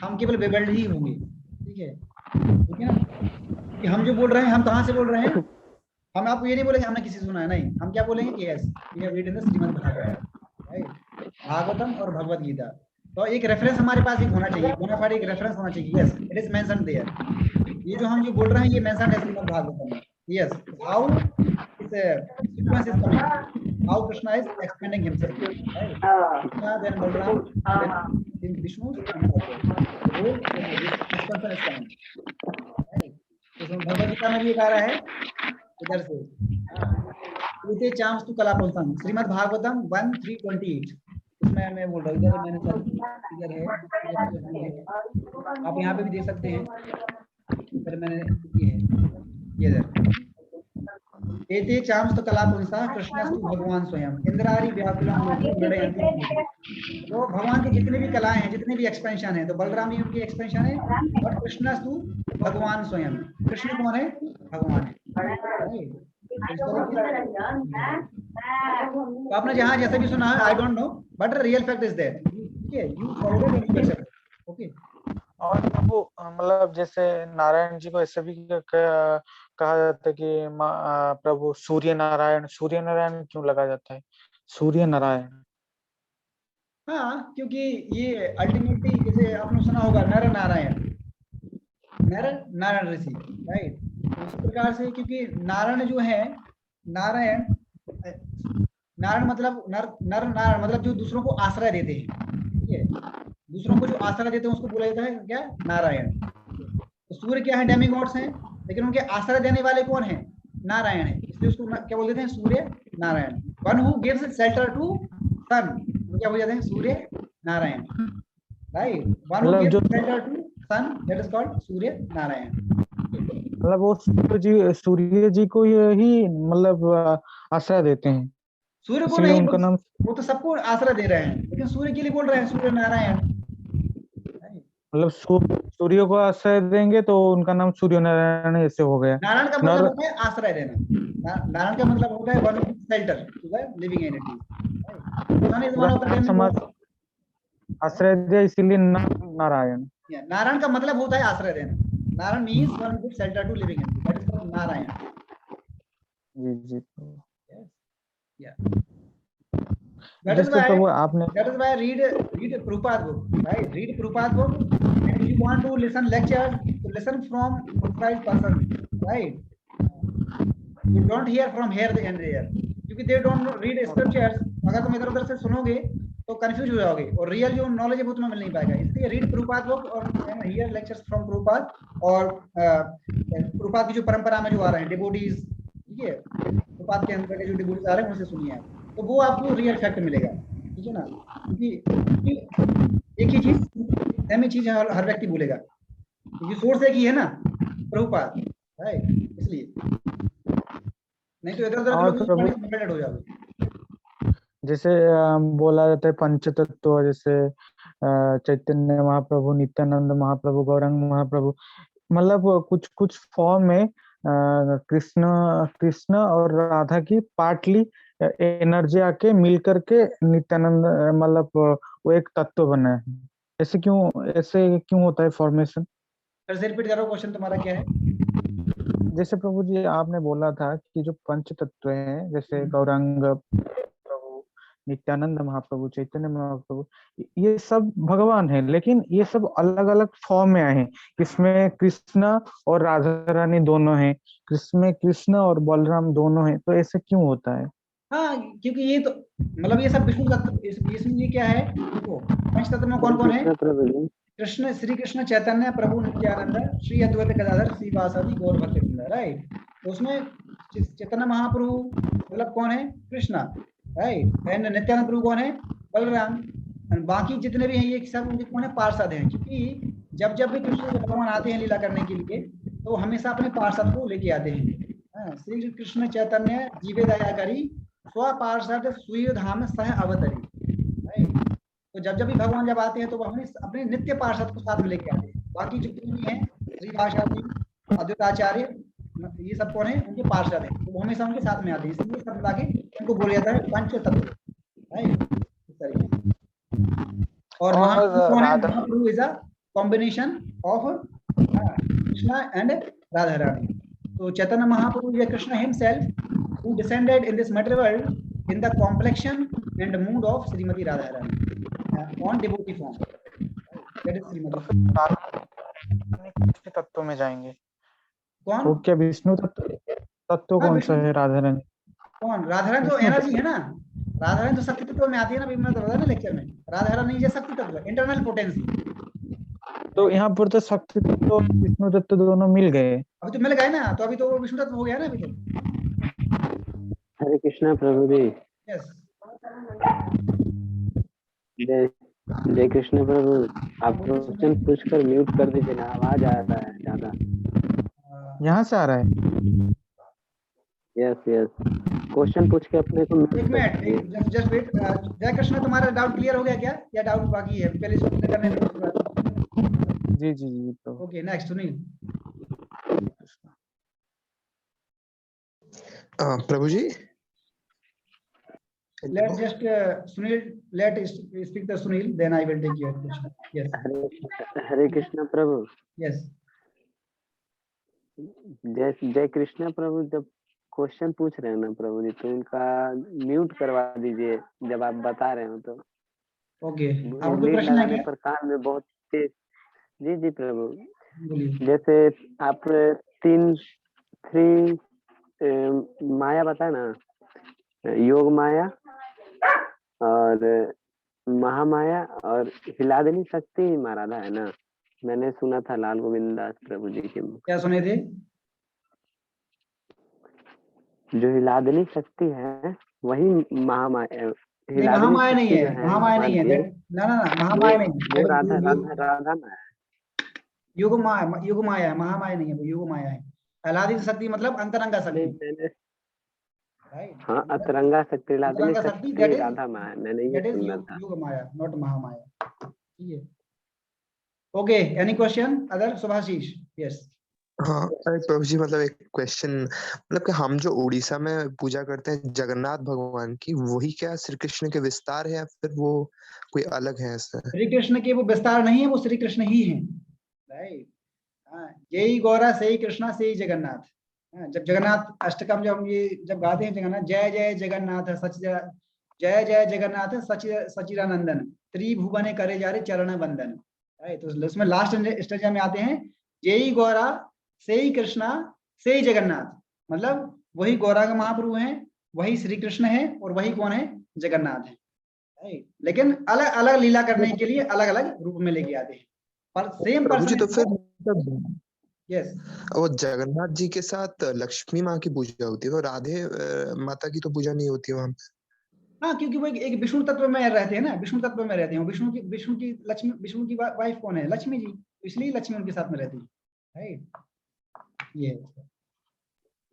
हम केवल बेबल्ड ही होंगे, ठीक है ना। कि हम जो बोल रहे हैं, हम कहाँ से बोल रहे हैं, हम आपको ये नहीं बोलेंगे हमने किसी से सुना है, नहीं, हम क्या बोलेंगे कि yes we have read in the Shrimad Bhagavat, right, Bhagavatam और भगवत गीता। तो एक रेफरेंस हमारे पास एक होना चाहिए, बोनाफाइड एक रेफरेंस होना चाहिए, yes it is mentioned there. ये जो हम जो बोल रहे हैं ये मेंशन्ड है श्रीमद् भागवतम में, यस, हाउ इस sequence is coming, how Krishna is expanding himself, right? Krishna, then Balaram, then Vishnu, and Balaram. So this person is coming, right? तो भगवद गीता में भी कहा रहा है इधर से, उते चांस तू कलापोलतम, श्रीमद् भागवतम 1:328, इसमें मैं बोल रहा हूँ, इधर मैंने सब इधर है, आप यहाँ पे भी देख सकते हैं, इधर मैंने ये इधर एते चांस्तु कलापुंसा कृष्णस्तु भगवान स्वयं इंद्रारी व्याकुलम लोके मृडयन्ति। तो भगवान के जितने भी कलाएं हैं, जितने भी एक्सपेंशन है, तो बलराम जी उनकी एक्सपेंशन है, और कृष्णस्तु भगवान स्वयं, कृष्ण कौन है, भगवान है। तो आपने जहाँ जैसे भी सुना है, I don't know, but real fact is that, ठीक है, you follow it and accept, okay. और वो मतलब जैसे नारायण जी को ऐसे भी कहा जाता है कि प्रभु सूर्य नारायण क्यों लगा जाता है, सूर्य नारायण? हाँ, क्योंकि ये अल्टीमेटली जैसे आपने सुना होगा नर नारायण ऋषि, राइट। तो इस प्रकार से, क्योंकि नारायण जो है, नारायण मतलब नारायण मतलब जो दूसरों को आश्रय देते हैं, ठीक है, दूसरों को जो आश्रय देते हैं उसको बोला जाता है क्या, नारायण। तो सूर्य क्या है, डेमिगॉड्स हैं, लेकिन उनके आश्रय देने वाले कौन है, नारायण है, इसलिए उसको क्या बोल देते हैं, Surya Narayan. One who gives shelter to sun, क्या बोल जाते हैं, Surya Narayan, right. One who gives shelter to sun, that is called Surya Narayan. मतलब वो सूर्य जी को ही मतलब आश्रय देते हैं, सूर्य को इसलिए नहीं, उनका नाम, वो तो सबको आश्रय दे रहे हैं, लेकिन सूर्य के लिए बोल रहे हैं सूर्य नारायण, मतलब सूर्य को आश्रय देंगे तो उनका नाम सूर्य नारायण ऐसे हो गया। नारायण का नर मतलब होता है आश्रय देना। नारायण का मतलब होता है one shelter to the living entity. Sun is one of the पूरा नेम समाज ऑफ। आश्रय दिया इसीलिए नारायण। नारायण का मतलब होता है आश्रय देना। Narayan means one gives shelter to living entity, that is called Narayan. जी जी। Yeah. That is जैसे why प्रभु आपने read Prabhupada book, right? Read Prabhupada book, and if you want to listen lectures, so listen from authorized person, right? You don't hear from here and there, क्योंकि they don't read scriptures। अगर तुम इधर उधर से सुनोगे तो confuse हो जाओगे और रियल जो नॉलेज है वो तुम्हें मिल नहीं पाएगा। इसलिए रीड प्रभुपाद बुक और हियर लेक्चर्स फ्रॉम प्रभुपाद, और प्रभुपाद की जो परंपरा में जो आ रहे हैं डिवोटीज, ठीक है, प्रभुपाद के अंदर के जो डिवोटीज आ रहे हैं उनसे सुनिए आप, तो वो आपको रियल फैक्ट मिलेगा, ठीक है ना। क्योंकि एक ही चीज, सेम ही चीज हर व्यक्ति बोलेगा, क्योंकि सोर्स एक ही है ना, प्रभुपाद, राइट। इसलिए नहीं तो इधर उधर के और लोग प्रभु कन्फ्यूज हो जाओगे। जैसे बोला जाता है पंच तत्व, जैसे चैतन्य महाप्रभु, नित्यानंद महाप्रभु, गौरांग महाप्रभु, मतलब कुछ कुछ फॉर्म में कृष्ण कृष्ण और राधा की पार्टली एनर्जी आके मिल करके नित्यानंद मतलब वो एक तत्व बना है। ऐसे क्यों होता है फॉर्मेशन? फिर से रिपीट करो, क्वेश्चन तुम्हारा क्या है? जैसे प्रभु जी आपने बोला था कि जो पंच तत्व हैं, जैसे गौरांग प्रभु, नित्यानंद महाप्रभु, चैतन्य महाप्रभु, ये सब भगवान है, लेकिन ये सब अलग अलग फॉर्म में आए हैं। इसमें कृष्ण और राधा रानी दोनों हैं, इसमें कृष्ण और बलराम दोनों हैं, तो ऐसे क्यों होता है? हाँ, क्योंकि ये तो मतलब ये सब विष्णु तत्व, इसमें ये क्या है, देखो पंच तत्व में कौन कौन है? कृष्ण, श्री कृष्ण चैतन्य प्रभु नित्यानंद, श्री अद्वैत गदाधर श्रीवासादि गौर भक्तवृंद, राइट। तो उसमें चैतन्य महाप्रभु मतलब कौन है? कृष्णा, राइट। एंड नित्यानंद प्रभु कौन है? बलराम। और बाकी जितने भी हैं ये सब उनके कौन है? पार्षद हैं। क्योंकि जब जब भी कृष्ण भगवान आते हैं लीला करने के लिए तो हमेशा अपने पार्षद को लेके आते हैं। श्री कृष्ण चैतन्य जीवे दया करी, स्व पार्षद सुईर धाम सह अवतरी, राइट। तो जब जब भी भगवान जब आते हैं तो वो अपने नित्य पार्षद को साथ में लेके आते हैं। बाकी जितने भी हैं श्रीवासादि, अद्वैताचार्य, ये सब कौन है? उनके पार्षद हैं, तो वो हमेशा उनके साथ में आते हैं, इसलिए सब मिला के उनको बोला जाता है पंच तत्व, राइट, इस तरीके। और महाप्रभु कौन है? Mahaprabhu is a combination of Krishna and Radha Rani. तो चैतन्य महाप्रभु या Krishna himself who descended in this material world in the complexion and mood of Srimati Radharani on devotee form. That is Srimati। तत्व में जाएंगे कौन? तो क्या विष्णु तत्व कौन सा है? राधा रानी कौन? राधा रानी तो एनर्जी है ना, राधा रानी तो शक्ति तत्व में आती है ना, अभी मैंने तो बताया ना लेक्चर में, राधा रानी ये शक्ति तत्व है, इंटरनल पोटेंसी। तो यहाँ पर तो शक्ति तत्व और विष्णु तत्व दोनों मिल गए। अभी तो मिल गए ना, तो अभी तो विष्णु तत्व हो गया ना अभी तो। हरे कृष्णा प्रभु जी। यस, जय कृष्ण प्रभु। आप क्वेश्चन पूछकर म्यूट कर दीजिए ना, आवाज आ रहा है ज्यादा। यहाँ से आ रहा है? यस यस, क्वेश्चन पूछ के अपने को एक मिनट, जस्ट वेट। जय कृष्ण, तुम्हारा डाउट क्लियर हो गया क्या, या डाउट बाकी है? पहले इसको क्लियर करने में। जी जी जी। तो ओके, नेक्स्ट सुनील। प्रभु जी, Let's just Sunil, let speak the Sunil, then I will take your question. Yes. Hare Krishna Prabhu. Yes. जय कृष्ण प्रभु। जब क्वेश्चन पूछ रहे हैं ना प्रभु जी, तो उनका म्यूट करवा दीजिए जब आप बता रहे हो तो। ओके, आपको कोई प्रश्न है लगाने क्या? पर कान में बहुत तेज। जी जी प्रभु। बोलिए। जैसे आप थ्री माया बताए ना, योग माया और महामाया और हिलादनी शक्ति महाराधा है ना, मैंने सुना था लाल गोविंद दास प्रभु जी के मुख। क्या सुने थे? जो हिलादनी शक्ति है वही महामाया। नहीं, महामाया नहीं है, महामाया नहीं है, ना ना ना, महामाया नहीं, राधा राधा राधा माया, योग माया, योग माया है, महामाया नहीं है, वो योग माया है। हिलादनी शक्ति मतलब अंतरंगा शक्ति। हाँ, अतरंगा शक्ति, हिलादनी अंतरंगा शक्ति that is राधा माया, मैंने ये सुना था। योग माया, नॉट महामाया, ठीक है। Okay, any question other? Subhashish, yes. हाँ, अरे प्रभु जी, मतलब एक क्वेश्चन, मतलब कि हम जो उड़ीसा में पूजा करते हैं जगन्नाथ भगवान की, वही क्या श्री कृष्ण के विस्तार है या फिर वो कोई अलग है ऐसा? श्री कृष्ण के वो विस्तार नहीं है, वो श्री कृष्ण ही है, राइट। हाँ, यही गौरा से ही कृष्णा से ही जगन्नाथ। हाँ, जब जगन्नाथ अष्टकम जब हम ये जब गाते हैं जगन्नाथ, जय जय जगन्नाथ सच, जय जय जगन्नाथ सच सचिदानंदन, त्रिभुवने करे जा रे चरण बंदन, राइट। तो उसमें लास्ट स्टेज में आते हैं, यही गौरा से ही कृष्णा से ही जगन्नाथ, मतलब वही गौरा का महाप्रभु है, वही श्री कृष्ण है, और वही कौन है? जगन्नाथ है, राइट। लेकिन अलग अलग लीला करने के लिए अलग अलग रूप में लेके आते हैं, पर सेम प्रभु जी, पर्सन। तो फिर मतलब यस, वो जगन्नाथ जी के साथ लक्ष्मी माँ की पूजा होती है, तो राधे माता की तो पूजा नहीं होती वहां पे? हाँ, क्योंकि वो एक विष्णु तत्व में रहते हैं ना, विष्णु तत्व में रहते हैं। विष्णु की लक्ष्मी, विष्णु की वाइफ कौन है? लक्ष्मी जी, इसलिए लक्ष्मी उनके साथ में रहती है, राइट। ये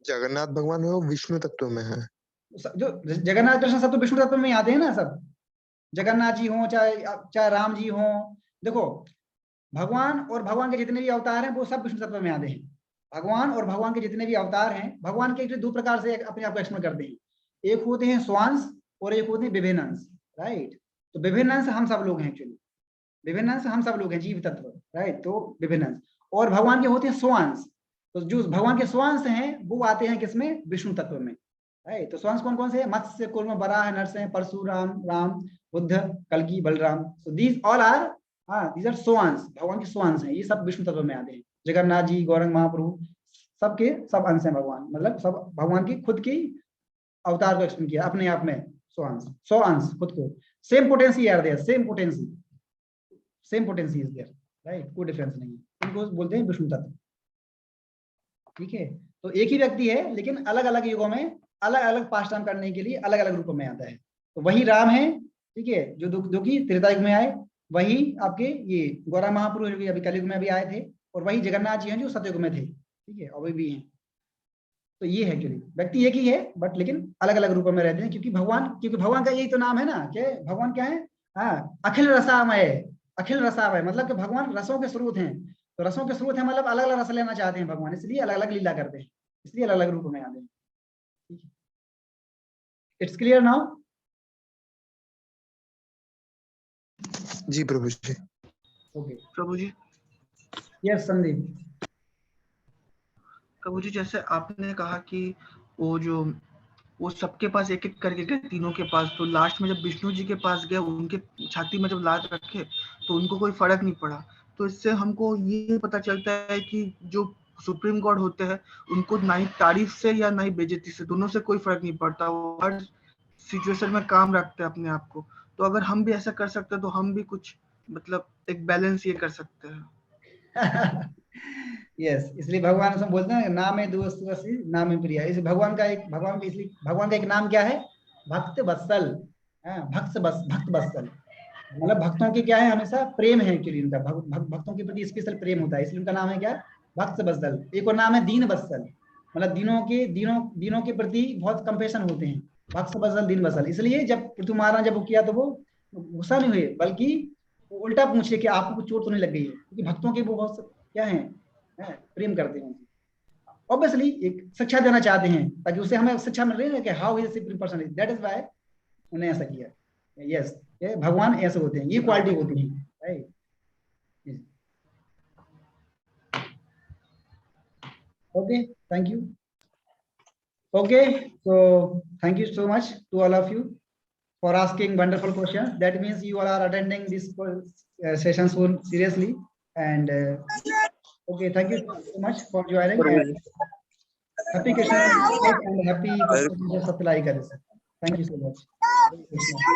जगन्नाथ भगवान है वो विष्णु तत्व में है। जो जगन्नाथ कृष्ण सब तो विष्णु तत्व में ही आते हैं ना सब। जगन्नाथ जी हों चाहे चाहे राम जी हों, देखो भगवान और भगवान के जितने भी अवतार हैं वो सब विष्णु तत्व में आते हैं। भगवान और भगवान के जितने भी अवतार हैं, भगवान के दो प्रकार से अपने आप को एक्सप्लेन करते हैं। एक होते हैं स्वांश और एक होते हैं विभिन्न अंश, राइट। तो विभिन्न अंश हम सब लोग हैं एक्चुअली, विभिन्न अंश हम सब लोग हैं, जीव तत्व, राइट। तो विभिन्न अंश, और भगवान के होते हैं स्वांश। तो जो भगवान के स्वांश हैं वो आते हैं किसमें? विष्णु तत्व में, राइट। तो स्वांश कौन कौन से हैं? मत्स्य, कूर्म, वराह, नरसिंह, परशुराम, राम, बुद्ध, कल्कि, Balram. So these all are, हाँ, दीज आर स्वांश, भगवान के स्वांश हैं, ये सब विष्णु तत्व में आते हैं। जगन्नाथ जी, गौरंग महाप्रभु, सबके सब अंश हैं भगवान, मतलब सब भगवान की खुद की अवतार को एक्सप्लेन किया अपने आप में। सौ अंश खुद को, same potency are there, same potency is there, right. कोई डिफरेंस नहीं है, इनको बोलते हैं विष्णु तत्व, ठीक है। तो एक ही व्यक्ति है, लेकिन अलग अलग युगों में अलग अलग पास टाइम करने के लिए अलग अलग रूपों में आता है। तो वही राम है, ठीक है, जो कि त्रेता युग में आए, वही आपके ये गौरा महापुरुष जो कि अभी कलयुग में अभी आए थे, और वही जगन्नाथ जी हैं जो सतयुग में थे, ठीक है, अभी भी हैं। तो ये है एक्चुअली, व्यक्ति एक ही है बट लेकिन अलग अलग रूपों में रहते हैं, क्योंकि भगवान का यही तो नाम है ना, कि भगवान क्या है? हाँ, अखिल रसामय, अखिल रसामय, मतलब कि भगवान रसों के स्रोत हैं। तो रसों के स्रोत है, मतलब अलग अलग रस लेना चाहते हैं भगवान, इसलिए अलग अलग लीला करते हैं, इसलिए अलग अलग रूप में आते हैं। It's clear now? जी प्रभु जी। Okay, Prabhu ji, yes Sandeep. प्रभु जी, जैसे आपने कहा कि वो सबके पास एक एक करके गए, तीनों के पास, तो लास्ट में जब विष्णु जी के पास गए, उनके छाती में जब लात रखे तो उनको कोई फर्क नहीं पड़ा। तो इससे हमको ये पता चलता है कि जो सुप्रीम गॉड होते हैं उनको ना ही तारीफ से या ना ही बेइज्जती से, दोनों से कोई फर्क नहीं पड़ता। वो हर सिचुएशन में काम रखते हैं अपने आप को। तो अगर हम भी ऐसा कर सकते हैं तो हम भी कुछ मतलब एक बैलेंस ये कर सकते हैं। यस, इसलिए भगवान उसमें बोलते हैं नाम है दोस्त नाम है प्रिया। इस भगवान का एक नाम क्या है? भक्त वत्सल। भक्त वत्सल, मतलब भक्तों के क्या है? हमेशा प्रेम है एक्चुअली उनका, भक्तों के प्रति स्पेशल प्रेम होता है, इसलिए उनका नाम है क्या? भक्त वत्सल। एक और नाम है दीन वत्सल, मतलब दीनों के प्रति बहुत कंपेशन होते हैं। भक्त वत्सल, दीन वत्सल, इसलिए जब पृथु महाराज जब वो किया तो वो गुस्सा नहीं हुए, बल्कि वो उल्टा पूछे कि आपको कुछ चोट तो नहीं लग गई है, क्योंकि भक्तों के वो बहुत क्या है, प्रेम करते हैं। ऑब्वियसली एक शिक्षा देना चाहते हैं, ताकि उससे हमें शिक्षा मिल रही है कि how is supreme person, that is why उन्हें ऐसा किया। यस, ये भगवान ऐसे होते हैं, ये क्वालिटी होती है, right. Okay, thank you. Okay, so thank you so much to all of you for asking wonderful questions. That means you all are attending this session so seriously. And okay, thank you so much for joining. And happy Krishna and happy Saptalai. Thank you so much.